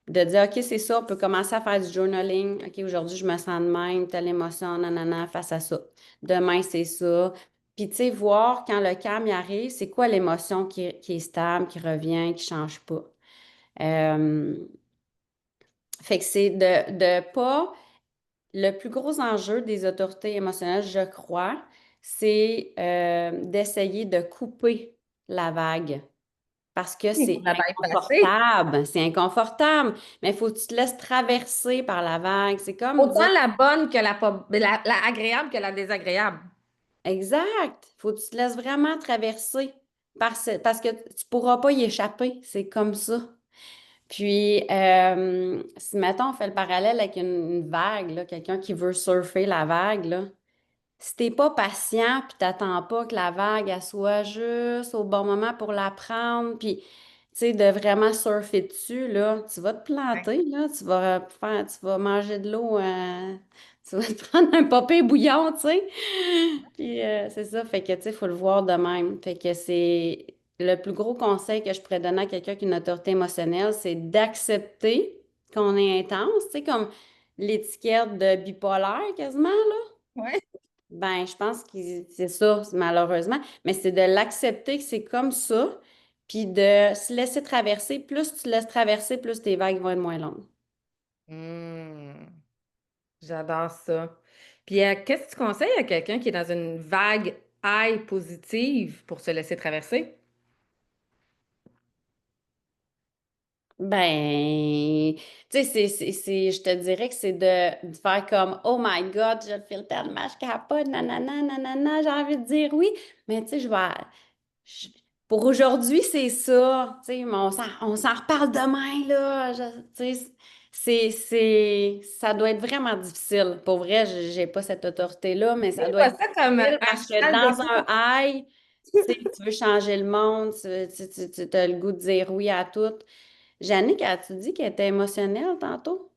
De dire, OK, c'est ça, on peut commencer à faire du journaling. OK, aujourd'hui, je me sens de même, telle émotion, nanana, face à ça. Demain, c'est ça. Puis, tu sais, voir quand le calme y arrive, c'est quoi l'émotion qui est stable, qui revient, qui change pas. Euh, Fait que c'est de pas. Le plus gros enjeu des autorités émotionnelles, je crois, c'est d'essayer de couper la vague. Parce que Il faut c'est la bypasser. inconfortable, c'est inconfortable, mais il faut que tu te laisses traverser par la vague. C'est comme dire, Autant la bonne que la agréable que la désagréable. exact, il faut que tu te laisses vraiment traverser parce que tu pourras pas y échapper, c'est comme ça. Puis, si mettons, on fait le parallèle avec une vague, là, quelqu'un qui veut surfer la vague, là, si t'es pas patient, puis t'attends pas que la vague elle soit juste au bon moment pour la prendre, puis tu sais, de vraiment surfer dessus, là, tu vas te Ouais. planter, là, tu vas manger de l'eau, tu vas te prendre un popé bouillon, tu sais. Puis c'est ça, fait que tu sais, il faut le voir de même. Fait que c'est. le plus gros conseil que je pourrais donner à quelqu'un qui a une autorité émotionnelle, c'est d'accepter qu'on est intense, tu sais, comme l'étiquette de bipolaire quasiment, là. Ouais. Ben, je pense que c'est ça, malheureusement, mais c'est de l'accepter que c'est comme ça, puis de se laisser traverser. Plus tu te laisses traverser, plus tes vagues vont être moins longues. Hmm, j'adore ça. Puis, qu'est-ce que tu conseilles à quelqu'un qui est dans une vague high positive pour se laisser traverser? Ben, tu sais, je te dirais que c'est de faire comme, oh my God, je le file tellement, je capote, nanana, nanana, j'ai envie de dire oui, mais tu sais, je- pour aujourd'hui, c'est ça, tu sais, mais on s'en reparle demain, là, tu sais, ça doit être vraiment difficile. Pour vrai, j'ai pas cette autorité-là, mais ça C'est doit pas être ça comme difficile à parce que cheval de dans un course. high, tu sais, tu veux changer le monde, tu as le goût de dire oui à tout. Jannick, as-tu dit qu'elle était émotionnelle tantôt?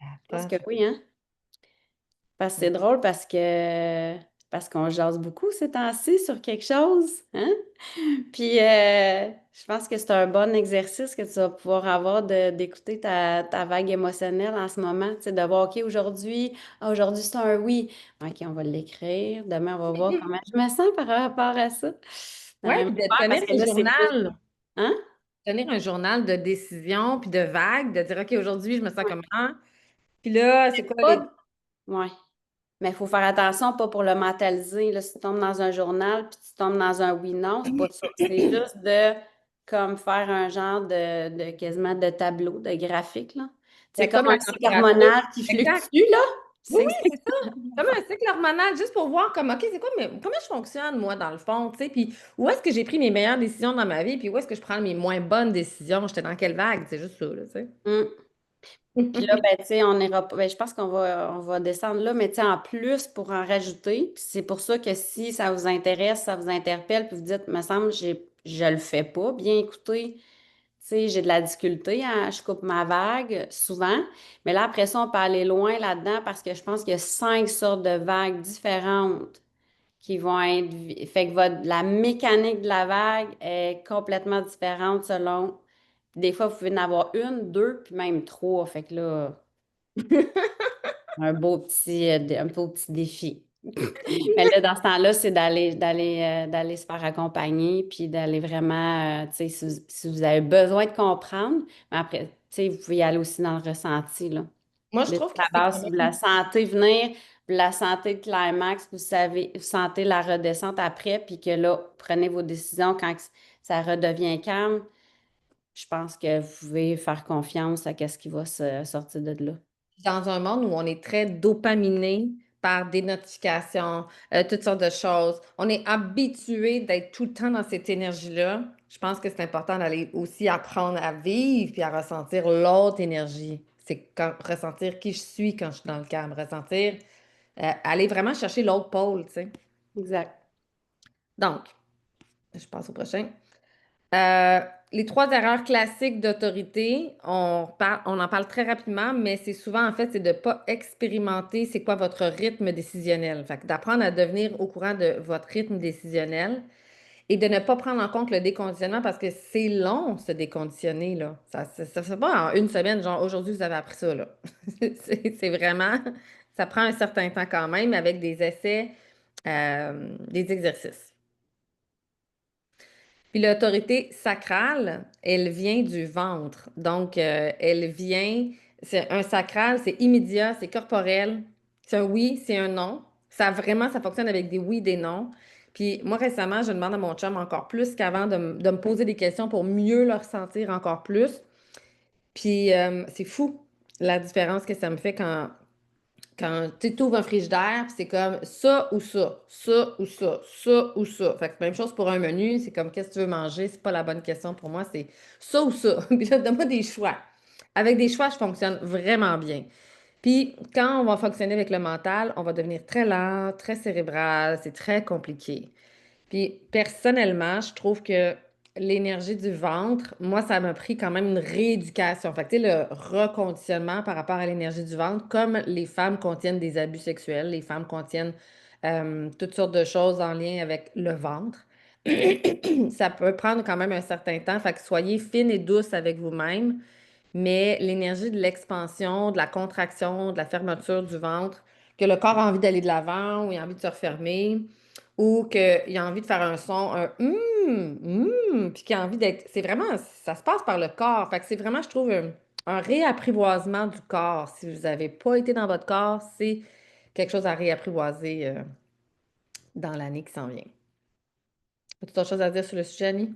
Je pense Attends, que oui, hein? Parce que c'est drôle parce qu'on jase beaucoup ces temps-ci sur quelque chose, hein? Puis je pense que c'est un bon exercice que tu vas pouvoir avoir d'écouter ta vague émotionnelle en ce moment. Tu sais, de voir, OK, aujourd'hui c'est un oui. OK, on va l'écrire. Demain, on va voir comment je me sens par rapport à ça. ouais, Même puis de affaire, tenir parce que un là, c'est plus. journal. Hein? Tenir un journal de décision puis de vagues, de dire, OK, aujourd'hui, je me sens Ouais. comment? Puis là, c'est quoi les. Pas. Ouais. Mais il faut faire attention, pas pour le mentaliser. Là, si tu tombes dans un journal puis tu tombes dans un oui-non, c'est pas ça. C'est juste de comme faire un genre de quasiment de tableau, de graphique, là. C'est C'est comme comme un la cycle température. hormonal qui Exact. fluctue, là. Oui, C'est oui, c'est ça. exactement Comme ça. un cycle hormonal, juste pour voir comme, OK, c'est quoi, mais comment je fonctionne, moi, dans le fond, tu sais, puis où est-ce que j'ai pris mes meilleures décisions dans ma vie, puis où est-ce que je prends mes moins bonnes décisions, j'étais dans quelle vague, c'est juste ça, là, tu sais. Mm. Puis là, ben, tu sais, on ira pas. Ben, je pense qu'on va descendre là, mais tu sais, en plus, pour en rajouter, puis c'est pour ça que si ça vous intéresse, ça vous interpelle, puis vous dites, me semble, je le fais pas, bien écoutez. Tu sais, j'ai de la difficulté, je coupe ma vague souvent. Mais là, après ça, on peut aller loin là-dedans parce que je pense qu'il y a 5 sortes de vagues différentes qui vont être. Fait que la mécanique de la vague est complètement différente selon. Des fois, vous pouvez en avoir une, deux, puis même trois. Fait que là, un beau petit défi. Mais là, dans ce temps-là, c'est d'aller se faire accompagner, puis d'aller vraiment, tu sais, si vous avez besoin de comprendre, mais après, tu sais, vous pouvez y aller aussi dans le ressenti, là. Moi, je Mais trouve que à c'est la base, quand si vous la même. sentez venir, vous la sentez le climax, vous sentez la redescente après, puis que là, prenez vos décisions quand ça redevient calme, je pense que vous pouvez faire confiance à ce qui va se sortir de là. Dans un monde où on est très dopaminé par des notifications, toutes sortes de choses, on est habitué d'être tout le temps dans cette énergie-là. Je pense que c'est important d'aller aussi apprendre à vivre puis à ressentir l'autre énergie. C'est ressentir qui je suis quand je suis dans le calme, ressentir, aller vraiment chercher l'autre pôle, tu sais. Exact. Donc, je passe au prochain. Euh, les trois erreurs classiques d'autorité, on en parle très rapidement, mais c'est souvent, en fait, c'est de ne pas expérimenter c'est quoi votre rythme décisionnel. Fait que d'apprendre à devenir au courant de votre rythme décisionnel et de ne pas prendre en compte le déconditionnement parce que c'est long, se déconditionner, là. Ça se fait pas en une semaine, genre aujourd'hui, vous avez appris ça, là. C'est vraiment, ça prend un certain temps quand même avec des essais, des exercices. Puis l'autorité sacrale, elle vient du ventre. Donc, elle vient, c'est un sacral, c'est immédiat, c'est corporel. C'est un oui, c'est un non. Ça vraiment, ça fonctionne avec des oui, des non. Puis moi, récemment, je demande à mon chum encore plus qu'avant de me poser des questions pour mieux le ressentir encore plus. Puis c'est fou la différence que ça me fait quand tu ouvres un frigidaire, puis c'est comme ça ou ça, ça ou ça, ça ou ça. Fait que même chose pour un menu, c'est comme qu'est-ce que tu veux manger, c'est pas la bonne question pour moi, c'est ça ou ça. Puis là, donne-moi des choix. Avec des choix, je fonctionne vraiment bien. Puis quand on va fonctionner avec le mental, on va devenir très lent, très cérébral, c'est très compliqué. Puis personnellement, je trouve que l'énergie du ventre, moi, ça m'a pris quand même une rééducation. Fait que, tu sais, le reconditionnement par rapport à l'énergie du ventre, comme les femmes contiennent des abus sexuels, les femmes contiennent toutes sortes de choses en lien avec le ventre. Ça peut prendre quand même un certain temps. Fait que soyez fine et douce avec vous-même. Mais l'énergie de l'expansion, de la contraction, de la fermeture du ventre, que le corps a envie d'aller de l'avant ou il a envie de se refermer, ou qu'il a envie de faire un son, un puis qu'il a envie d'être. C'est vraiment, ça se passe par le corps. Fait que c'est vraiment, je trouve, un réapprivoisement du corps. Si vous n'avez pas été dans votre corps, c'est quelque chose à réapprivoiser dans l'année qui s'en vient. As-tu autre chose à dire sur le sujet, Annie?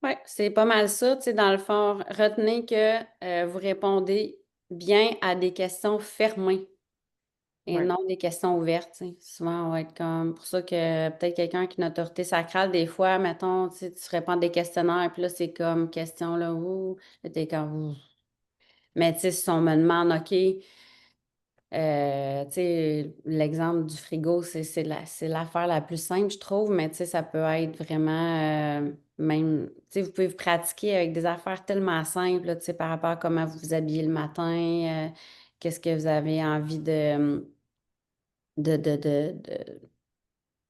Oui, c'est pas mal ça. Tu sais, dans le fond, retenez que vous répondez bien à des questions fermées et Ouais, non des questions ouvertes. Tu sais. Souvent, on va être comme. Pour ça que peut-être quelqu'un qui a une autorité sacrale, des fois, mettons, tu sais, tu réponds à des questionnaires, puis là, c'est comme question, là, ouh, là, t'es comme, ouh. Mais tu sais, si on me demande, OK, tu sais, l'exemple du frigo, c'est l'affaire la plus simple, je trouve, mais tu sais, ça peut être vraiment, même, tu sais, vous pouvez vous pratiquer avec des affaires tellement simples, là, tu sais, par rapport à comment vous vous habillez le matin, qu'est-ce que vous avez envie de, de, de, de,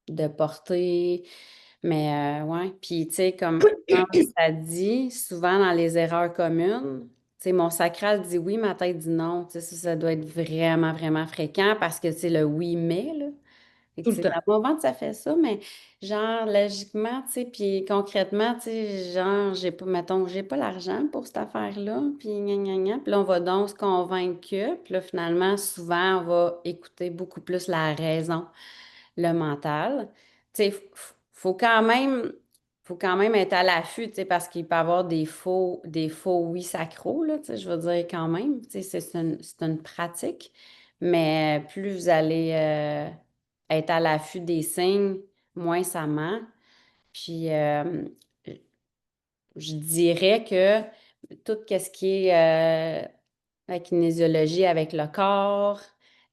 de porter. Mais ouais, puis tu sais, comme ça dit, souvent dans les erreurs communes, tu sais, mon sacral dit oui, ma tête dit non. Tu sais, ça doit être vraiment, vraiment fréquent parce que c'est le oui, mais, là. Fait que, tout tu le sais, temps. dans mon ventre, ça fait ça, mais genre, logiquement, tu sais, puis concrètement, tu sais, genre, j'ai pas, mettons, j'ai pas l'argent pour cette affaire-là, puis gna, gna, gna. Puis là, on va donc se convaincre que, puis là, finalement, souvent, on va écouter beaucoup plus la raison, le mental. Tu sais, faut quand même être à l'affût, tu sais, parce qu'il peut y avoir des faux oui sacros, là, tu sais, je veux dire quand même, tu sais, c'est une pratique, mais plus vous allez être à l'affût des signes, moins ça ment. Puis, je dirais que tout ce qui est la kinésiologie avec le corps,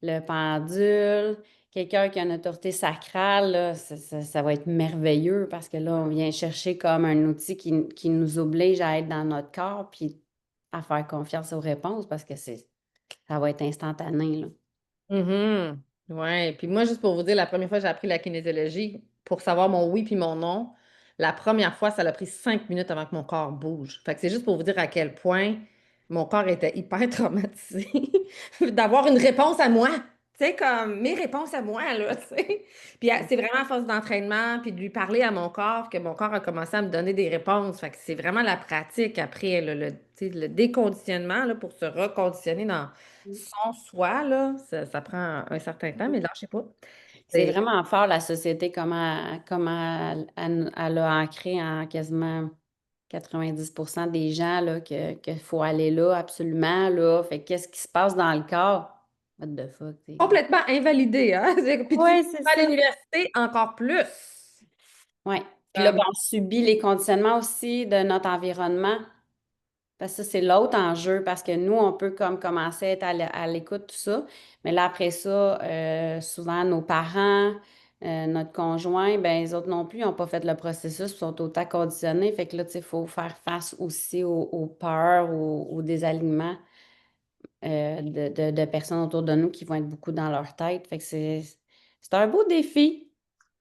le pendule, quelqu'un qui a une autorité sacrale, là, ça va être merveilleux parce que là, on vient chercher comme un outil qui nous oblige à être dans notre corps puis à faire confiance aux réponses parce que ça va être instantané, là. Mhm. Ouais. Puis moi, juste pour vous dire, la première fois que j'ai appris la kinésiologie, pour savoir mon oui puis mon non, la première fois, ça a pris 5 minutes avant que mon corps bouge. Fait que c'est juste pour vous dire à quel point mon corps était hyper traumatisé d'avoir une réponse à moi. Tu sais, comme mes réponses à moi, là, tu sais. Puis c'est vraiment à force d'entraînement, puis de lui parler à mon corps, que mon corps a commencé à me donner des réponses. Fait que c'est vraiment la pratique après, tu sais, le déconditionnement, là, pour se reconditionner dans son soi, là, ça prend un certain temps, mais lâchez pas. C'est C'est vraiment fort la société, comment elle a ancré en quasiment 90% des gens là, qu'il faut aller là absolument. Là. Fait que qu'est-ce qui se passe dans le corps? What the fuck, t'sais. complètement invalidé, hein? Puis tu Ouais, c'est vas à ça. l'université, encore plus. Oui. Puis là, ben, Comme, on subit les conditionnements aussi de notre environnement. Parce que ça, c'est l'autre enjeu, parce que nous, on peut comme commencer à être à l'écoute, tout ça. Mais là, après ça, souvent, nos parents, notre conjoint, ben les autres non plus, n'ont pas fait le processus, sont autant conditionnés. Fait que là, tu sais, il faut faire face aussi aux peurs, aux désalignements de personnes autour de nous qui vont être beaucoup dans leur tête. Fait que c'est un beau défi.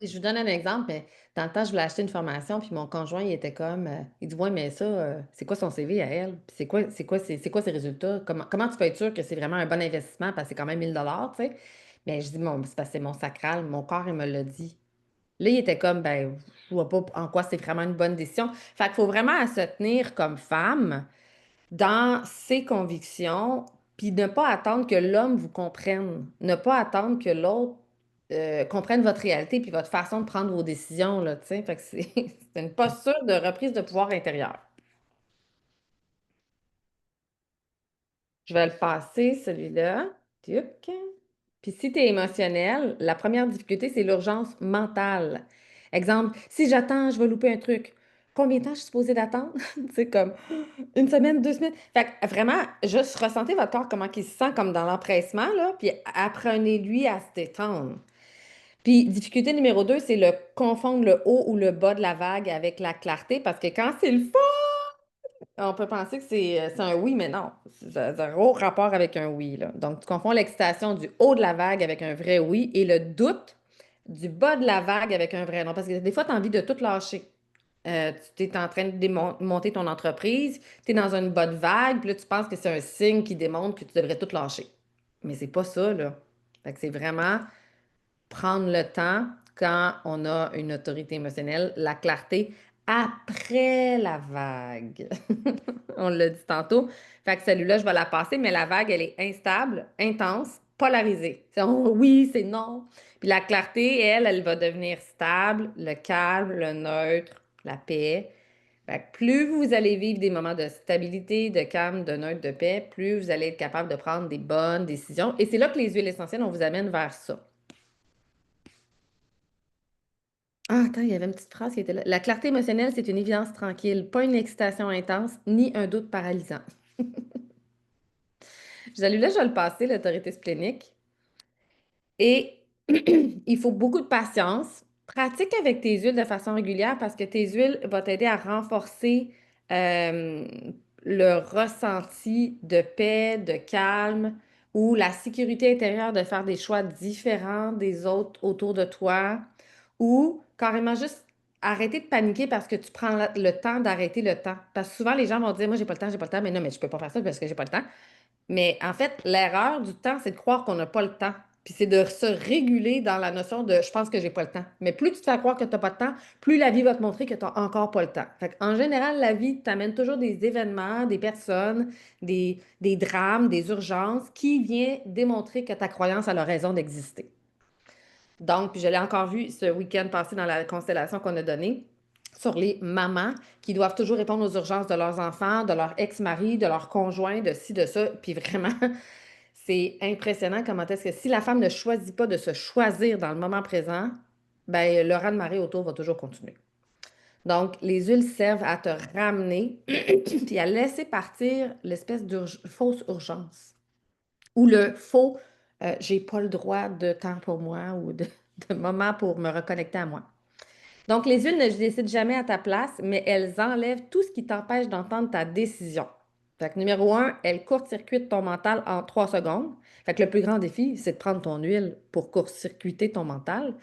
je vous donne un exemple, mais dans le temps, je voulais acheter une formation, puis mon conjoint, il était comme, il dit, ouais, mais ça, c'est quoi son CV à elle? Puis c'est quoi ses résultats? Comment tu peux être sûr que c'est vraiment un bon investissement? Parce que c'est quand même 1000 $, tu sais. Mais je dis, bon, c'est parce que c'est mon sacral, mon corps, il me l'a dit. Là, il était comme, ben, je vois pas en quoi c'est vraiment une bonne décision. Fait qu'il faut vraiment se tenir comme femme dans ses convictions, puis ne pas attendre que l'homme vous comprenne. Ne pas attendre que l'autre comprenne votre réalité puis votre façon de prendre vos décisions, là, tu sais. Fait que c'est c'est une posture de reprise de pouvoir intérieur. Je vais le passer, celui-là. Tuc. Puis si tu es émotionnel, la première difficulté, c'est l'urgence mentale. Exemple, si j'attends, je vais louper un truc. Combien de temps je suis supposée d'attendre? C'est comme une semaine, 2 semaines. Fait que vraiment, juste ressentez votre corps, comment il se sent comme dans l'empressement, là, puis apprenez-lui à se détendre. Puis difficulté numéro 2, c'est le confondre le haut ou le bas de la vague avec la clarté, parce que quand c'est le fun, on peut penser que c'est un oui, mais non. Ça a zéro rapport avec un oui, là. Donc, tu confonds l'excitation du haut de la vague avec un vrai oui et le doute du bas de la vague avec un vrai nom. Parce que des fois, tu as envie de tout lâcher. Tu es en train de monter ton entreprise, tu es dans une bonne vague, puis là, tu penses que c'est un signe qui démontre que tu devrais tout lâcher. Mais c'est pas ça, là. Fait que c'est vraiment prendre le temps quand on a une autorité émotionnelle, la clarté après la vague. On l'a dit tantôt. Fait que celui-là, je vais la passer, mais la vague, elle est instable, intense, polarisée. C'est oui, c'est non. Puis la clarté, elle va devenir stable, le calme, le neutre, la paix. Fait que plus vous allez vivre des moments de stabilité, de calme, de neutre, de paix, plus vous allez être capable de prendre des bonnes décisions. Et c'est là que les huiles essentielles, on vous amène vers ça. Ah, attends, il y avait une petite phrase qui était là. La clarté émotionnelle, c'est une évidence tranquille, pas une excitation intense, ni un doute paralysant. Celui-là, je vais le passer, l'autorité splénique. Et il faut beaucoup de patience. Pratique avec tes huiles de façon régulière parce que tes huiles vont t'aider à renforcer euh, le ressenti de paix, de calme ou la sécurité intérieure de faire des choix différents des autres autour de toi ou carrément juste arrêter de paniquer parce que tu prends le temps d'arrêter le temps. Parce que souvent, les gens vont dire, moi, j'ai pas le temps, mais non, mais je peux pas faire ça parce que j'ai pas le temps. Mais en fait, l'erreur du temps, c'est de croire qu'on n'a pas le temps. Puis c'est de se réguler dans la notion de je pense que j'ai pas le temps. Mais plus tu te fais croire que tu n'as pas de temps, plus la vie va te montrer que tu n'as encore pas le temps. Fait en général, la vie t'amène toujours des événements, des personnes, des drames, des urgences qui viennent démontrer que ta croyance a la raison d'exister. Donc, puis je l'ai encore vu ce week-end passé dans la constellation qu'on a donnée sur les mamans qui doivent toujours répondre aux urgences de leurs enfants, de leur ex-mari, de leur conjoint, de ci, de ça. Puis vraiment, c'est impressionnant comment est-ce que si la femme ne choisit pas de se choisir dans le moment présent, ben le raz-de-marée autour va toujours continuer. Donc, les huiles servent à te ramener puis à laisser partir l'espèce de fausse urgence ou le faux j'ai pas le droit de temps pour moi ou de moment pour me reconnecter à moi. Donc, les huiles ne décident jamais à ta place, mais elles enlèvent tout ce qui t'empêche d'entendre ta décision. Fait que numéro un, elles court-circuitent ton mental en 3 secondes. Fait que le plus grand défi, c'est de prendre ton huile pour court-circuiter ton mental.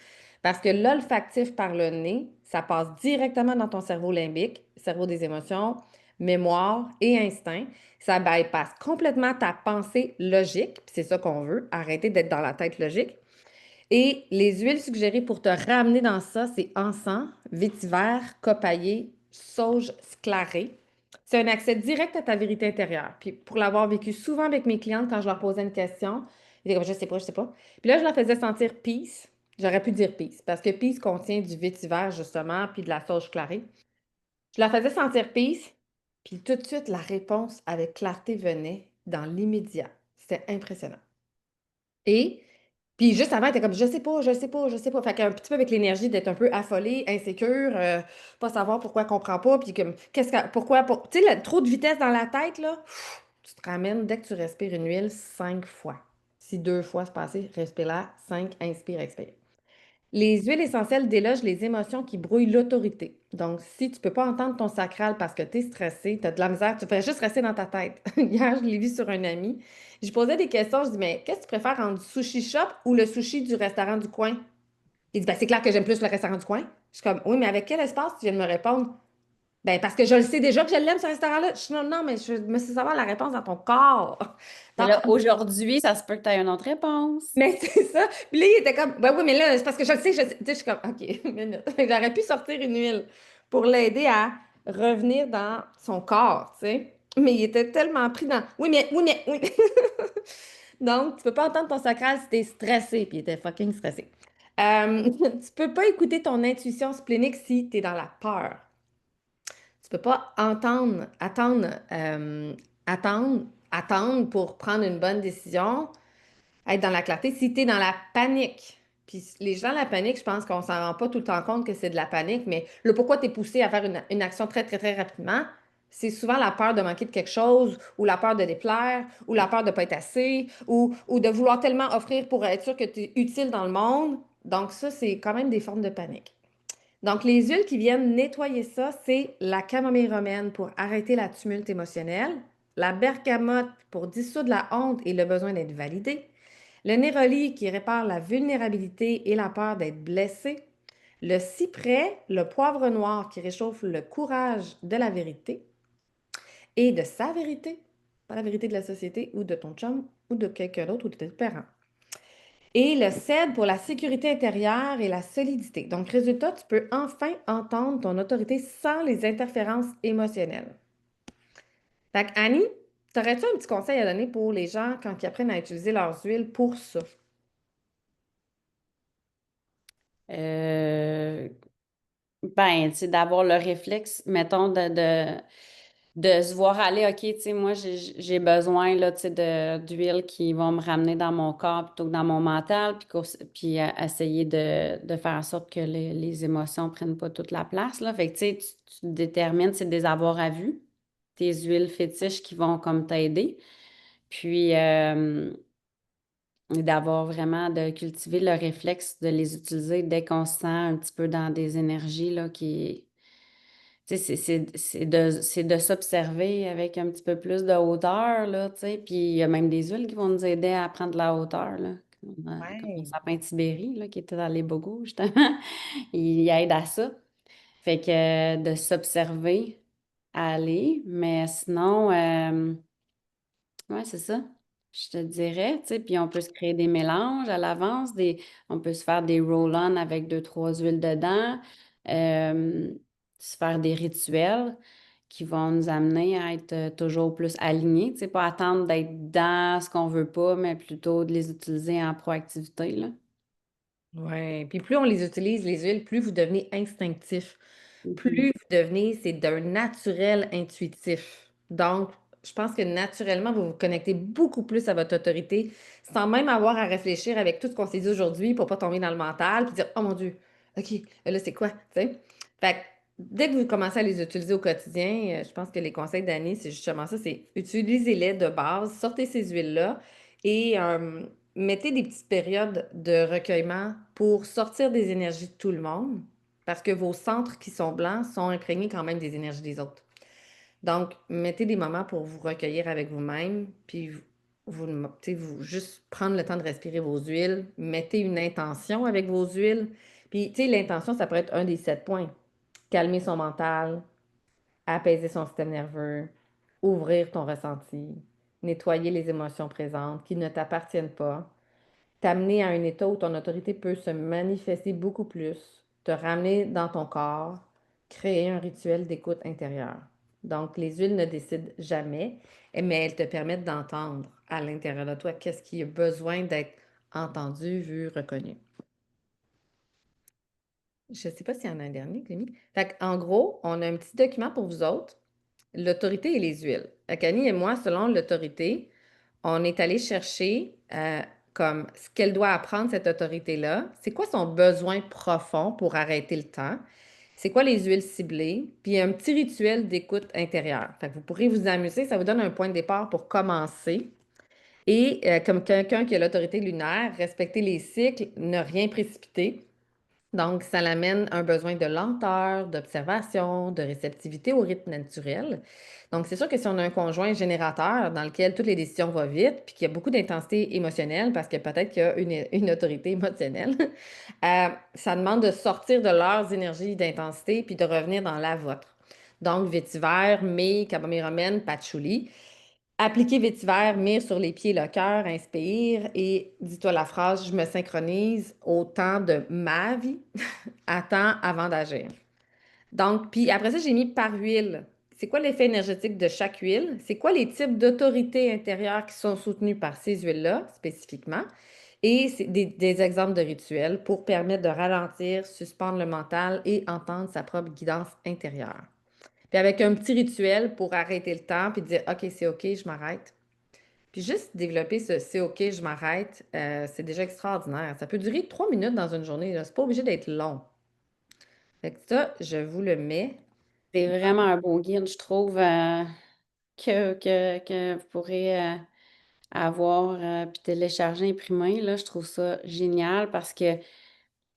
Parce que l'olfactif par le nez, ça passe directement dans ton cerveau limbique, cerveau des émotions, mémoire et instinct. Ça bypasse complètement ta pensée logique, puis c'est ça qu'on veut, arrêter d'être dans la tête logique. Et les huiles suggérées pour te ramener dans ça, c'est encens, vétiver, copaillé, sauge sclarée. C'est un accès direct à ta vérité intérieure. Puis pour l'avoir vécu souvent avec mes clientes, quand je leur posais une question, ils disaient comme, je sais pas, je sais pas. Puis là, je leur faisais sentir peace. J'aurais pu dire peace, parce que peace contient du vétiver, justement, puis de la sauge clarée. Je leur faisais sentir peace, puis tout de suite, la réponse avec clarté venait dans l'immédiat. C'était impressionnant. Et puis juste avant, elle était comme, je sais pas, je sais pas, je sais pas. Fait qu'un petit peu avec l'énergie d'être un peu affolée, insécure, pas savoir pourquoi elle comprend pas, puis comme, pourquoi, tu sais, trop de vitesse dans la tête, là, tu te ramènes dès que tu respires une huile 5 fois. Si 2 fois c'est passé, respire-la, 5, inspire, expire. Les huiles essentielles délogent les émotions qui brouillent l'autorité. Donc, si tu peux pas entendre ton sacral parce que tu es stressé, tu as de la misère, tu fais juste rester dans ta tête. Hier, je l'ai vu sur un ami. Je posais des questions, je dis, mais qu'est-ce que tu préfères entre du sushi shop ou le sushi du restaurant du coin? Il dit, ben, c'est clair que j'aime plus le restaurant du coin. Je suis comme, oui, mais avec quel espace tu viens de me répondre? Ben, parce que je le sais déjà que je l'aime, ce restaurant-là. Je suis, non, non, mais je me suis savoir la réponse dans ton corps. Mais Dans là, aujourd'hui, ça se peut que tu aies une autre réponse. Mais c'est ça. Puis là, il était comme, ben oui, mais là, c'est parce que je le sais, je sais. Tu sais, je suis comme, OK, une minute. J'aurais pu sortir une huile pour l'aider à revenir dans son corps, tu sais. Mais il était tellement pris dans, oui, mais, oui, mais, oui. Donc, tu peux pas entendre ton sacral si t'es stressé. Puis il était fucking stressé. Tu peux pas écouter ton intuition splénique si t'es dans la peur. Tu peux pas attendre pour prendre une bonne décision être dans la clarté. Si tu es dans la panique, puis les gens, la panique, je pense qu'on s'en rend pas tout le temps compte que c'est de la panique, mais le pourquoi tu es poussé à faire une action très, très, très rapidement, c'est souvent la peur de manquer de quelque chose, ou la peur de déplaire, ou la peur de ne pas être assez, ou de vouloir tellement offrir pour être sûr que tu es utile dans le monde. Donc, ça, c'est quand même des formes de panique. Donc, les huiles qui viennent nettoyer ça, c'est la camomille romaine pour arrêter la tumulte émotionnelle, la bergamote pour dissoudre la honte et le besoin d'être validé, Le néroli qui répare la vulnérabilité et la peur d'être blessé. Le cyprès, le poivre noir qui réchauffe le courage de la vérité et de sa vérité, pas la vérité de la société ou de ton chum ou de quelqu'un d'autre ou de tes parents. Et le cèdre pour la sécurité intérieure et la solidité. Donc, résultat, tu peux enfin entendre ton autorité sans les interférences émotionnelles. Fait que, Annie, t'aurais-tu un petit conseil à donner pour les gens quand ils apprennent à utiliser leurs huiles pour ça? Euh, Ben, tu sais, d'avoir le réflexe, mettons, de se voir aller, OK, tu sais, moi, j'ai besoin, là, tu sais, d'huile qui vont me ramener dans mon corps plutôt que dans mon mental, puis essayer de faire en sorte que les émotions prennent pas toute la place, là. Fait que, tu sais, tu détermines, c'est des avoirs à vue, tes huiles fétiches qui vont comme t'aider. Puis, d'avoir vraiment, de cultiver le réflexe de les utiliser dès qu'on se sent un petit peu dans des énergies, là, qui tu sais, c'est de s'observer avec un petit peu plus de hauteur, là, tu sais. Puis il y a même des huiles qui vont nous aider à prendre de la hauteur, là. Comme le Ouais. sapin de Sibérie, là, qui était dans les bogos, justement. Il aide à ça. Fait que de s'observer aller, mais sinon, ouais, c'est ça. Je te dirais, tu sais, puis on peut se créer des mélanges à l'avance, on peut se faire des roll-on avec deux, trois huiles dedans, euh, se faire des rituels qui vont nous amener à être toujours plus alignés, tu sais, pas attendre d'être dans ce qu'on veut pas, mais plutôt de les utiliser en proactivité, là. Ouais. Puis plus on les utilise, les huiles, plus vous devenez instinctif. Mhm. Plus vous devenez, c'est d'un naturel intuitif. Donc, je pense que naturellement, vous vous connectez beaucoup plus à votre autorité sans même avoir à réfléchir avec tout ce qu'on s'est dit aujourd'hui pour pas tomber dans le mental puis dire, oh mon Dieu, OK, là, c'est quoi? Tu sais? Fait que dès que vous commencez à les utiliser au quotidien, je pense que les conseils d'Annie, c'est justement ça, c'est utilisez-les de base, sortez ces huiles-là et mettez des petites périodes de recueillement pour sortir des énergies de tout le monde parce que vos centres qui sont blancs sont imprégnés quand même des énergies des autres. Donc, mettez des moments pour vous recueillir avec vous-même, puis vous juste prendre le temps de respirer vos huiles, mettez une intention avec vos huiles. Puis, tu sais, l'intention, ça pourrait être un des 7 points. Calmer son mental, apaiser son système nerveux, ouvrir ton ressenti, nettoyer les émotions présentes qui ne t'appartiennent pas, t'amener à un état où ton autorité peut se manifester beaucoup plus, te ramener dans ton corps, créer un rituel d'écoute intérieure. Donc, les huiles ne décident jamais, mais elles te permettent d'entendre à l'intérieur de toi qu'est-ce qui a besoin d'être entendu, vu, reconnu. Je ne sais pas s'il y en a un dernier, Clémy. Fait en gros, on a un petit document pour vous autres, l'autorité et les huiles. Fait qu'Annie et moi, selon l'autorité, on est allé chercher comme ce qu'elle doit apprendre, cette autorité-là. C'est quoi son besoin profond pour arrêter le temps? C'est quoi les huiles ciblées? Puis un petit rituel d'écoute intérieure. Fait que vous pourrez vous amuser, ça vous donne un point de départ pour commencer. Et comme quelqu'un qui a l'autorité lunaire, respecter les cycles, ne rien précipiter. Donc, ça l'amène un besoin de lenteur, d'observation, de réceptivité au rythme naturel. Donc, c'est sûr que si on a un conjoint générateur dans lequel toutes les décisions vont vite, puis qu'il y a beaucoup d'intensité émotionnelle, parce que peut-être qu'il y a une autorité émotionnelle, ça demande de sortir de leurs énergies d'intensité puis de revenir dans la vôtre. Donc, vétiver, mai, camomille romaine, patchouli. Appliquer vétiver, mire sur les pieds, le cœur, inspire et dis-toi la phrase, je me synchronise au temps de ma vie. Attends avant d'agir. Donc, puis après ça, j'ai mis par huile. C'est quoi l'effet énergétique de chaque huile? C'est quoi les types d'autorités intérieures qui sont soutenues par ces huiles-là, spécifiquement? Et c'est des exemples de rituels pour permettre de ralentir, suspendre le mental et entendre sa propre guidance intérieure. Puis avec un petit rituel pour arrêter le temps, puis dire, OK, c'est OK, je m'arrête. Puis juste développer ce c'est OK, je m'arrête, c'est déjà extraordinaire. Ça peut durer 3 minutes dans une journée, là. C'est pas obligé d'être long. Fait que ça, je vous le mets. C'est vraiment un beau guide, je trouve, que vous pourrez avoir puis télécharger, imprimer. Là, je trouve ça génial parce que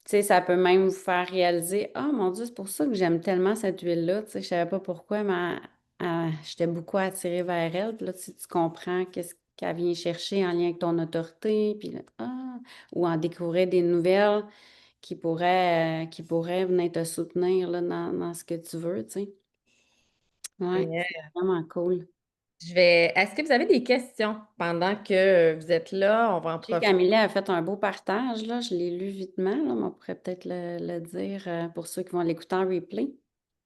tu sais, ça peut même vous faire réaliser, ah mon Dieu, c'est pour ça que j'aime tellement cette huile-là. Tu sais, je savais pas pourquoi, mais j'étais beaucoup attirée vers elle. Puis là, tu comprends qu'elle vient chercher en lien avec ton autorité, puis là, ou en découvrir des nouvelles qui pourraient venir te soutenir là, dans ce que tu veux, tu sais. Ouais, c'est Génial. vraiment cool. Est-ce que vous avez des questions pendant que vous êtes là? On va en Je sais profiter. qu'Amélie a fait un beau partage, là. Je l'ai lu vitement, là, mais on pourrait peut-être le dire pour ceux qui vont l'écouter en replay.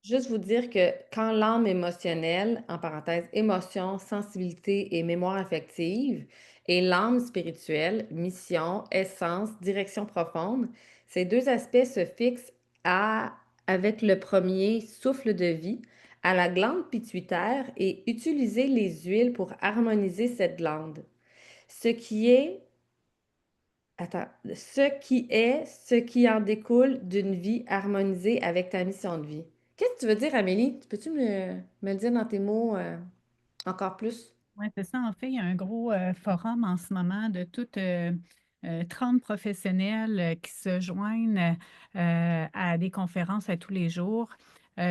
Juste vous dire que quand l'âme émotionnelle, en parenthèse, émotion, sensibilité et mémoire affective, et l'âme spirituelle, mission, essence, direction profonde, ces deux aspects se fixent avec le premier souffle de vie à la glande pituitaire et utiliser les huiles pour harmoniser cette glande. Ce qui est Attends, ce qui en découle d'une vie harmonisée avec ta mission de vie. Qu'est-ce que tu veux dire, Amélie? Peux-tu me le dire dans tes mots encore plus? Oui, c'est ça. En fait, il y a un gros forum en ce moment de toutes 30 professionnels qui se joignent à des conférences à tous les jours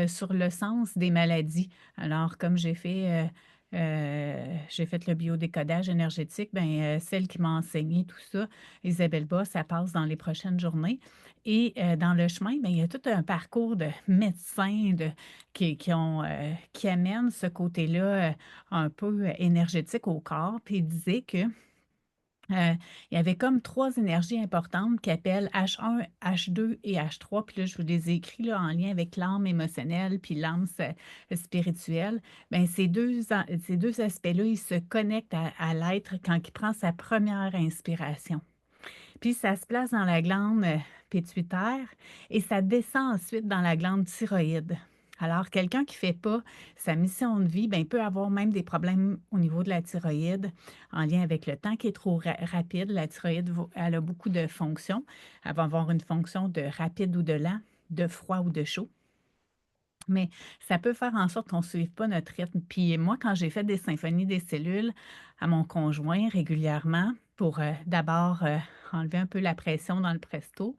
sur le sens des maladies. Alors, comme j'ai fait le biodécodage énergétique, ben, celle qui m'a enseigné tout ça, Isabelle Boss, ça passe dans les prochaines journées. Et dans le chemin, ben, il y a tout un parcours de médecins qui amènent ce côté-là un peu énergétique au corps. Puis il disait que il y avait comme trois énergies importantes qui appellent H1, H2 et H3. Puis là, je vous les ai écrits là, en lien avec l'âme émotionnelle puis l'âme spirituelle. Bien, ces deux aspects-là, ils se connectent à l'être quand il prend sa première inspiration. Puis ça se place dans la glande pituitaire et ça descend ensuite dans la glande thyroïde. Alors, quelqu'un qui ne fait pas sa mission de vie, bien, peut avoir même des problèmes au niveau de la thyroïde en lien avec le temps qui est trop rapide. La thyroïde, elle a beaucoup de fonctions. Elle va avoir une fonction de rapide ou de lent, de froid ou de chaud. Mais ça peut faire en sorte qu'on ne suive pas notre rythme. Puis moi, quand j'ai fait des symphonies des cellules à mon conjoint régulièrement pour d'abord enlever un peu la pression dans le presto,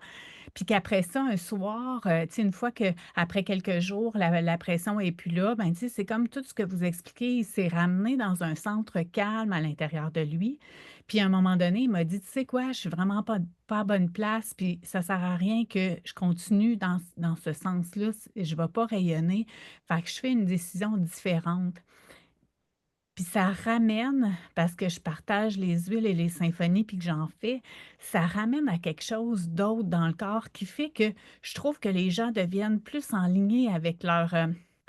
puis qu'après ça, un soir, tu sais, une fois qu'après quelques jours, la pression est plus là, ben, tu sais, c'est comme tout ce que vous expliquez, il s'est ramené dans un centre calme à l'intérieur de lui. Puis à un moment donné, il m'a dit: «Tu sais quoi? Je suis vraiment pas à bonne place, puis ça sert à rien que je continue dans ce sens-là, je vais pas rayonner. Fait que je fais une décision différente». Puis ça ramène, parce que je partage les huiles et les symphonies, puis que j'en fais, ça ramène à quelque chose d'autre dans le corps qui fait que je trouve que les gens deviennent plus en ligne avec leur,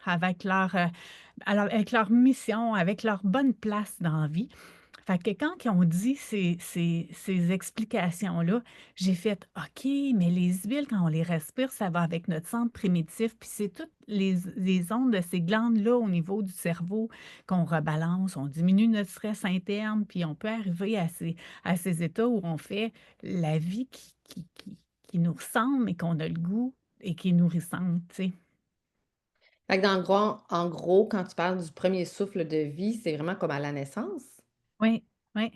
avec leur mission, avec leur bonne place dans la vie. Fait que quand ils ont dit ces explications-là, j'ai fait: «OK, mais les huiles, quand on les respire, ça va avec notre centre primitif, puis c'est toutes les ondes de ces glandes-là au niveau du cerveau qu'on rebalance, on diminue notre stress interne, puis on peut arriver à ces états où on fait la vie qui nous ressemble et qu'on a le goût et qui est nourrissante», tu sais? Fait que en gros, quand tu parles du premier souffle de vie, c'est vraiment comme à la naissance. Oui, oui.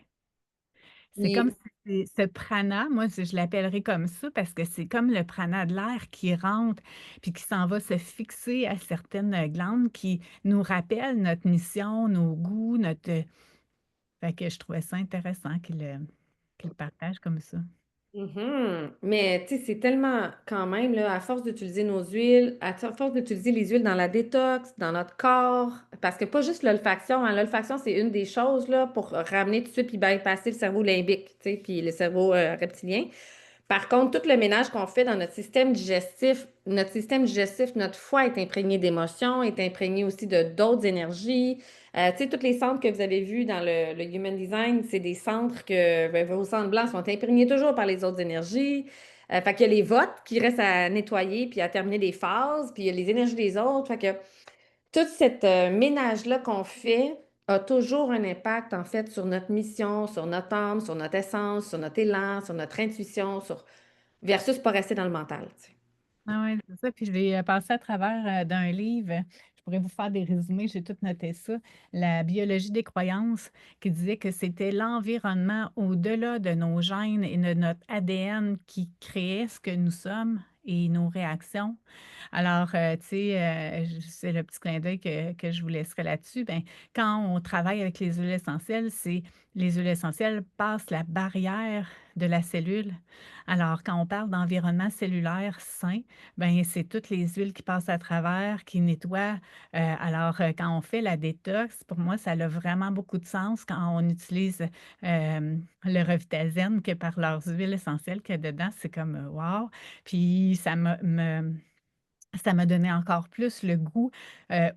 C'est comme Puis, si ce prana, moi, je l'appellerais comme ça parce que c'est comme le prana de l'air qui rentre puis qui s'en va se fixer à certaines glandes qui nous rappellent notre mission, nos goûts, fait que je trouvais ça intéressant qu'il partage comme ça. mhm. Mais tu sais, c'est tellement quand même, là, à force d'utiliser nos huiles, force d'utiliser les huiles dans la détox, dans notre corps, parce que pas juste l'olfaction, hein, l'olfaction, c'est une des choses là, pour ramener tout de suite puis bypasser le cerveau limbique, tu sais, puis le cerveau reptilien. Par contre, tout le ménage qu'on fait dans notre système digestif, notre foie est imprégné d'émotions, est imprégné aussi de d'autres énergies. Tu sais, tous les centres que vous avez vus dans le Human Design, c'est des centres que vos centres blancs sont imprégnés toujours par les autres énergies. Fait qu'il y a les votes qui restent à nettoyer puis à terminer des phases, puis il y a les énergies des autres. Fait que tout cet ménage-là qu'on fait a toujours un impact, en fait, sur notre mission, sur notre âme, sur notre essence, sur notre élan, sur notre intuition, versus pas rester dans le mental, tu sais. Ah ouais, c'est ça. Puis je vais passer à travers d'un livre. Je pourrais vous faire des résumés, j'ai tout noté ça. La biologie des croyances, qui disait que c'était l'environnement au-delà de nos gènes et de notre ADN qui créait ce que nous sommes et nos réactions. Alors, tu sais, c'est le petit clin d'œil que je vous laisserai là-dessus. Ben, quand on travaille avec les huiles essentielles, c'est les huiles essentielles passent la barrière de la cellule. Alors, quand on parle d'environnement cellulaire sain, ben c'est toutes les huiles qui passent à travers, qui nettoient. Quand on fait la détox, pour moi, ça a vraiment beaucoup de sens quand on utilise le Revitazène, que par leurs huiles essentielles qu'il y a dedans, c'est comme wow. Puis ça m'a donné encore plus le goût,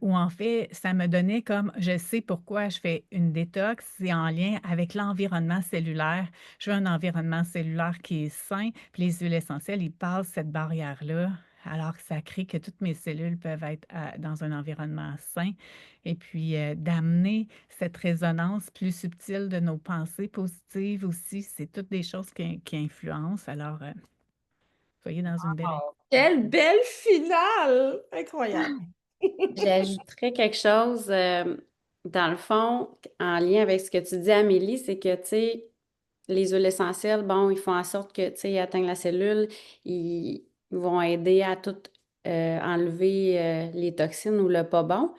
ou en fait, ça me donnait comme je sais pourquoi je fais une détox, c'est en lien avec l'environnement cellulaire. Je veux un environnement cellulaire qui est sain, puis les huiles essentielles, ils passent cette barrière-là, alors que ça crée que toutes mes cellules peuvent être dans un environnement sain. Et puis, d'amener cette résonance plus subtile de nos pensées positives aussi, c'est toutes des choses qui influencent. Alors, soyez dans une belle écoute. Quelle belle finale! Incroyable. J'ajouterais quelque chose, dans le fond, en lien avec ce que tu dis, Amélie, c'est que, tu sais, les huiles essentielles, bon, ils font en sorte que, tu sais, ils atteignent la cellule, ils vont aider à tout enlever les toxines ou le pas bon.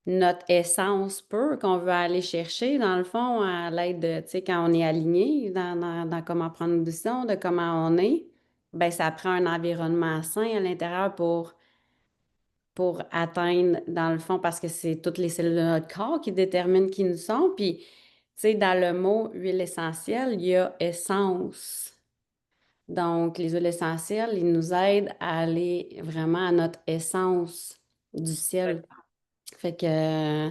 Notre essence pure qu'on veut aller chercher, dans le fond, à l'aide de, tu sais, quand on est aligné dans comment prendre une décision, de comment on est, ben ça prend un environnement sain à l'intérieur pour atteindre, dans le fond, parce que c'est toutes les cellules de notre corps qui déterminent qui nous sommes. Puis, tu sais, dans le mot huile essentielle, il y a essence. Donc, les huiles essentielles, ils nous aident à aller vraiment à notre essence du ciel. Fait que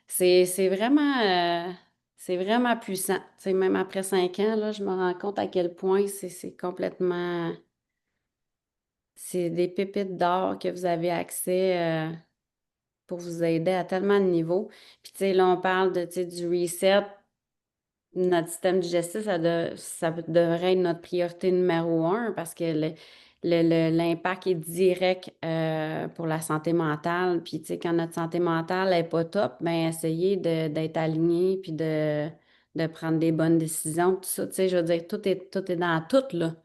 c'est vraiment, c'est vraiment puissant. Tu sais, même après 5 ans, là, je me rends compte à quel point c'est complètement... C'est des pépites d'or que vous avez accès pour vous aider à tellement de niveaux. Puis, tu sais, là, on parle de, tu sais, du reset. Notre système digestif, ça devrait être notre priorité numéro un parce que l'impact est direct pour la santé mentale. Puis, tu sais, quand notre santé mentale n'est pas top, bien, essayez d'être aligné puis de prendre des bonnes décisions. Tout ça, tu sais, je veux dire, tout est dans tout, là.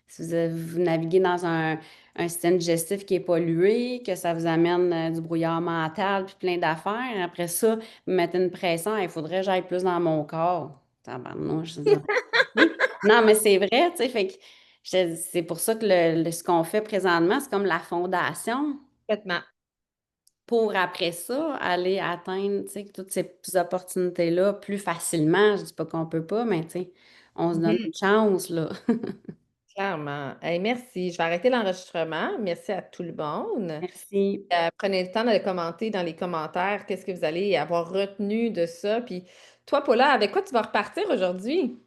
Si vous naviguez dans un système digestif qui est pollué, que ça vous amène du brouillard mental puis plein d'affaires, après ça, vous mettez une pression, il faudrait que j'aille plus dans mon corps. Tabarnouche, je dis, oui. Non, mais c'est vrai, tu sais, fait que c'est pour ça que ce qu'on fait présentement, c'est comme la fondation Complètement. pour après ça aller atteindre, tu sais, toutes ces opportunités-là plus facilement. Je dis pas qu'on peut pas, mais tu sais, on se donne Mhm. une chance, là. Clairement. Hey, merci. Je vais arrêter l'enregistrement. Merci à tout le monde. Merci. Prenez le temps de commenter dans les commentaires qu'est-ce que vous allez avoir retenu de ça. Puis toi, Paula, avec quoi tu vas repartir aujourd'hui?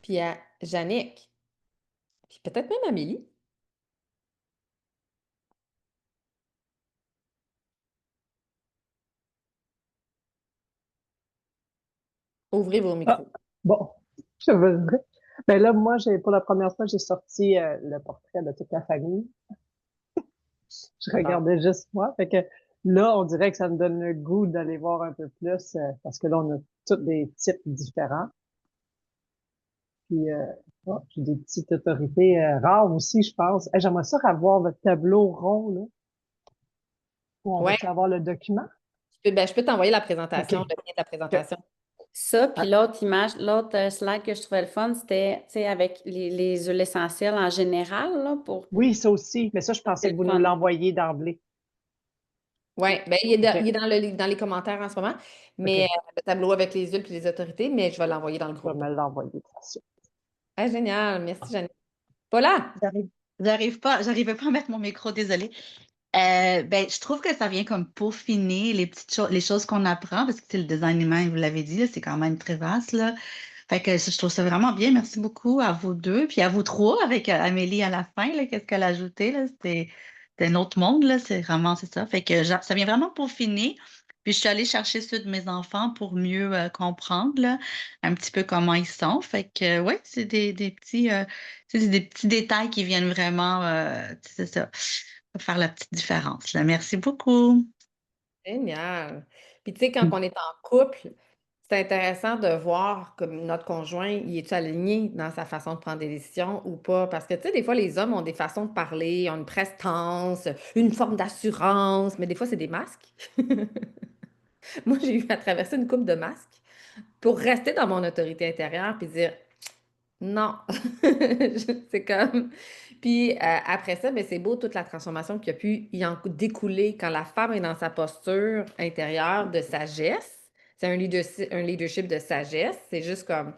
Puis à Jannick. Puis peut-être même Amélie. Ouvrez vos Ah, micros. bon, je veux dire. Ben là, moi, pour la première fois, j'ai sorti le portrait de toute la famille. Je Ah, regardais juste moi. Fait que là, on dirait que ça me donne le goût d'aller voir un peu plus, parce que là, on a tous des types différents. Puis, puis des petites autorités rares aussi, je pense. J'aimerais ça avoir votre tableau rond, là, où on ouais, va-tu avoir le document? je peux t'envoyer la OK. présentation, le lien de la OK. présentation. Ça, puis Ah, l'autre image, l'autre slide que je trouvais le fun, c'était, tu sais, avec les huiles essentielles en général, là, pour... oui, ça aussi. Mais ça, je C'est pensais que le vous nous fun. l'envoyiez d'emblée. Oui, ben, il est OK. dans les commentaires en ce moment, mais OK. le tableau avec les huiles et les autorités, mais je vais l'envoyer dans le Tu vas groupe. me l'envoyer de toute façon. Ah, génial, merci Jeanne. Voilà! J'arrivais pas à mettre mon micro, désolée. Ben, je trouve que ça vient comme peaufiner les petites choses, les choses qu'on apprend, parce que c'est le design humain, vous l'avez dit, là, c'est quand même très vaste, là. Fait que je trouve ça vraiment bien. Merci beaucoup à vous deux, puis à vous trois, avec Amélie à la fin, là, qu'est-ce qu'elle a ajouté, là, c'était un autre monde, là, c'est ça. Fait que ça vient vraiment peaufiner. Puis je suis allée chercher ceux de mes enfants pour mieux comprendre, là, un petit peu comment ils sont. Fait que, ouais, c'est des petits, c'est des petits détails qui viennent vraiment, c'est ça, faire la petite différence, là. Merci beaucoup. Génial. Puis tu sais, quand on est en couple, c'est intéressant de voir comme notre conjoint, il est-tu aligné dans sa façon de prendre des décisions ou pas? Parce que, tu sais, des fois, les hommes ont des façons de parler, ont une prestance, une forme d'assurance, mais des fois, c'est des masques. Moi, j'ai eu à traverser une coupe de masques pour rester dans mon autorité intérieure puis dire non. C'est comme. Puis après ça, ben, c'est beau toute la transformation qui a pu y en découler quand la femme est dans sa posture intérieure de sagesse. C'est un leadership de sagesse. C'est juste comme.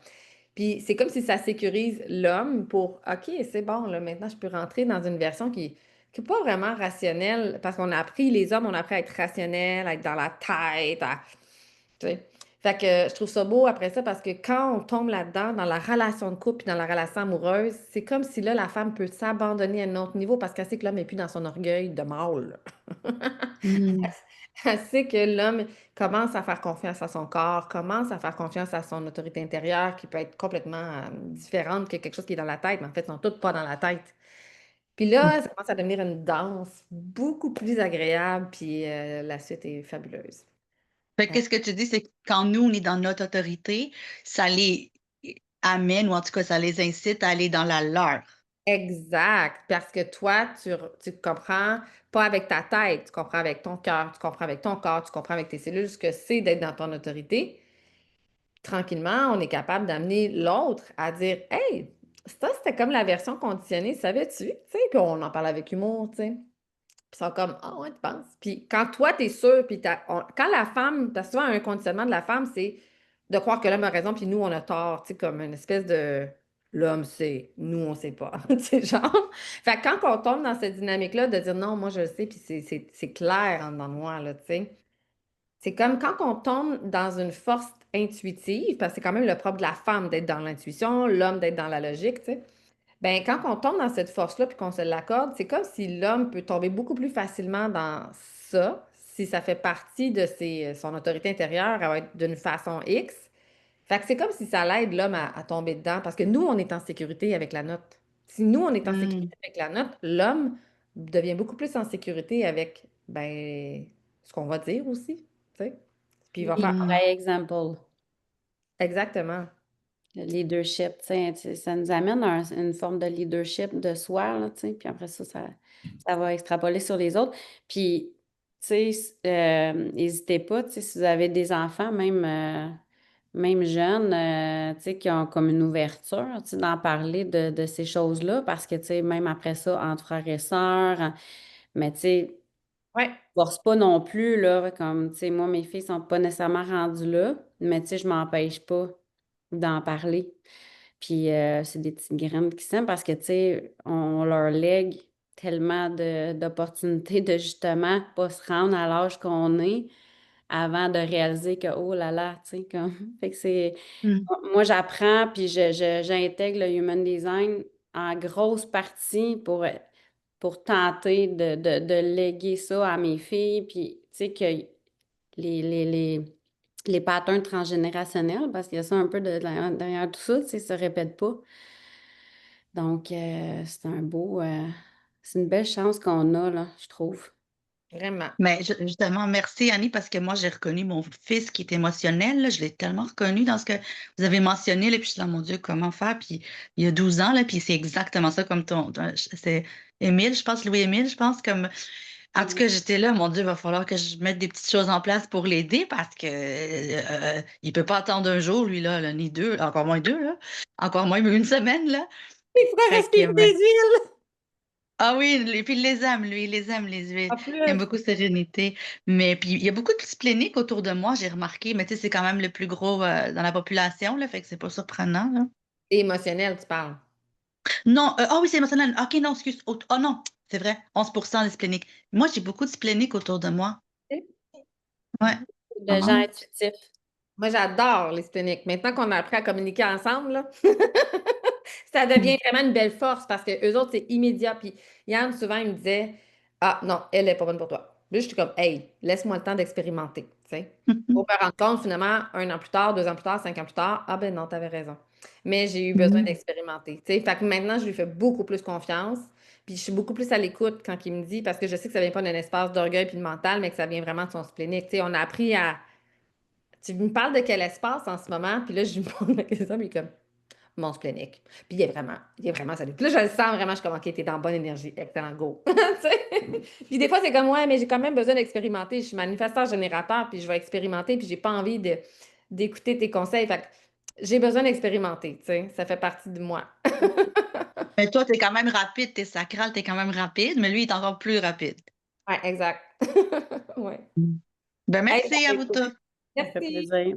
Puis c'est comme si ça sécurise l'homme pour OK, c'est bon, là, maintenant je peux rentrer dans une version qui n'est pas vraiment rationnelle, parce qu'on a appris, les hommes, on a appris à être rationnel, à être dans la tête, tu sais. Fait que je trouve ça beau après ça parce que quand on tombe là-dedans, dans la relation de couple puis dans la relation amoureuse, c'est comme si là, la femme peut s'abandonner à un autre niveau parce qu'elle sait que l'homme n'est plus dans son orgueil de mâle. Mm. Elle sait que l'homme commence à faire confiance à son corps, commence à faire confiance à son autorité intérieure qui peut être complètement différente que quelque chose qui est dans la tête, mais en fait, ils sont toutes pas dans la tête. Puis là, ça commence à devenir une danse beaucoup plus agréable, puis la suite est fabuleuse. Fait que qu'est-ce que tu dis, c'est que quand nous, on est dans notre autorité, ça les amène, ou en tout cas, ça les incite à aller dans la leur. Exact, parce que toi, tu comprends pas avec ta tête, tu comprends avec ton cœur, tu comprends avec ton corps, tu comprends avec tes cellules ce que c'est d'être dans ton autorité. Tranquillement, on est capable d'amener l'autre à dire Hey, ça, c'était comme la version conditionnée, savais-tu? Tu sais, puis on en parle avec humour, tu sais. Puis ils sont comme Ah ouais, tu penses? Puis quand toi, tu es sûr, puis quand la femme, parce que souvent, un conditionnement de la femme, c'est de croire que l'homme a raison, puis nous, on a tort, tu sais, comme une espèce de l'homme sait, nous, on sait pas. Tu sais, genre. Fait que quand on tombe dans cette dynamique-là de dire non, moi, je le sais, puis c'est clair en dedans de moi, là, tu sais. C'est comme quand on tombe dans une force intuitive, parce que c'est quand même le propre de la femme d'être dans l'intuition, l'homme d'être dans la logique, tu sais. Ben, quand on tombe dans cette force-là puis qu'on se l'accorde, c'est comme si l'homme peut tomber beaucoup plus facilement dans ça, si ça fait partie de son autorité intérieure, elle va être d'une façon X. Fait que c'est comme si ça l'aide l'homme à tomber dedans, parce que nous, on est en sécurité avec la note. Si nous, on est en Mm. sécurité avec la note, l'homme devient beaucoup plus en sécurité avec ben, ce qu'on va dire aussi, tu sais. Puis il va Oui, faire Mm. by example. exactement. Le leadership, ça nous amène à une forme de leadership de soi, là, tu sais, puis après ça va extrapoler sur les autres. Puis, tu sais, n'hésitez pas, tu sais, si vous avez des enfants, même jeunes, tu sais, qui ont comme une ouverture, tu sais, d'en parler de ces choses-là, parce que, tu sais, même après ça, entre frères et sœurs, mais tu sais, Ouais, force pas non plus, là, comme, tu sais, moi, mes filles sont pas nécessairement rendues là, mais tu sais, je m'empêche pas d'en parler. Puis c'est des petites graines qui sèment parce que, tu sais, on leur lègue tellement d'opportunités de justement pas se rendre à l'âge qu'on est avant de réaliser que, oh là là, tu sais, comme. Fait que c'est. Mm. Moi, j'apprends puis j'intègre le human design en grosse partie pour tenter de léguer ça à mes filles. Puis, tu sais, que les patterns transgénérationnels, parce qu'il y a ça un peu derrière tout ça, tu sais, se répètent pas. Donc, c'est une belle chance qu'on a, là, je trouve. vraiment. Mais justement, merci Annie, parce que moi, j'ai reconnu mon fils qui est émotionnel, là. Je l'ai tellement reconnu dans ce que vous avez mentionné, là, puis je suis là, mon Dieu, comment faire? Puis il y a 12 ans, là, puis c'est exactement ça comme c'est Émile, je pense, Louis-Émile, je pense, comme. En tout Mhm. cas, j'étais là, mon Dieu, il va falloir que je mette des petites choses en place pour l'aider parce que il peut pas attendre un jour, lui, là, ni deux, encore moins deux, là. Encore moins une semaine, là. Il faudrait Fait que, respirer des huiles. ah oui, et puis il les aime, lui, il les aime, les huiles. En Il aime plus. beaucoup Sérénité. Mais puis il y a beaucoup de spléniques autour de moi, j'ai remarqué, mais tu sais, c'est quand même le plus gros dans la population, là, fait que c'est pas surprenant, là. Émotionnel, tu parles. Non, ah oui, c'est émotionnel. Ok, non, excuse. Oh, oh non, c'est vrai, 11% des spléniques. Moi, j'ai beaucoup de spléniques autour de moi. Ouais. De gens intuitifs. Moi, j'adore les spléniques. Maintenant qu'on a appris à communiquer ensemble, là, ça devient vraiment une belle force parce que eux autres, c'est immédiat. Puis Yann, souvent, il me disait Ah non, elle n'est pas bonne pour toi. Là, je suis comme Hey, laisse-moi le temps d'expérimenter. Tu sais. Pour me rendre compte, finalement, 1 an plus tard, 2 ans plus tard, 5 ans plus tard, ah ben non, t'avais raison. Mais j'ai eu besoin Mhm. d'expérimenter. Tu sais. Fait que maintenant, je lui fais beaucoup plus confiance. Puis je suis beaucoup plus à l'écoute quand il me dit, parce que je sais que ça vient pas d'un espace d'orgueil puis de mental, mais que ça vient vraiment de son splénique. Tu sais, on a appris à Tu me parles de quel espace en ce moment, puis là, je lui pose la question, puis il est comme mon splénique. Puis il est vraiment solide. Puis là, je le sens vraiment, je suis comme, OK, t'es dans bonne énergie, excellent, go. Tu sais? Puis des fois, c'est comme, ouais, mais j'ai quand même besoin d'expérimenter. Je suis manifesteur générateur, puis je vais expérimenter, puis j'ai pas envie d'écouter tes conseils. Fait que j'ai besoin d'expérimenter, tu sais, ça fait partie de moi. Mais toi, t'es quand même rapide, t'es sacral, t'es quand même rapide, mais lui, il est encore plus rapide. Ouais, exact. Ouais. Ben, Hey, merci à vous tous. Ça fait merci. plaisir.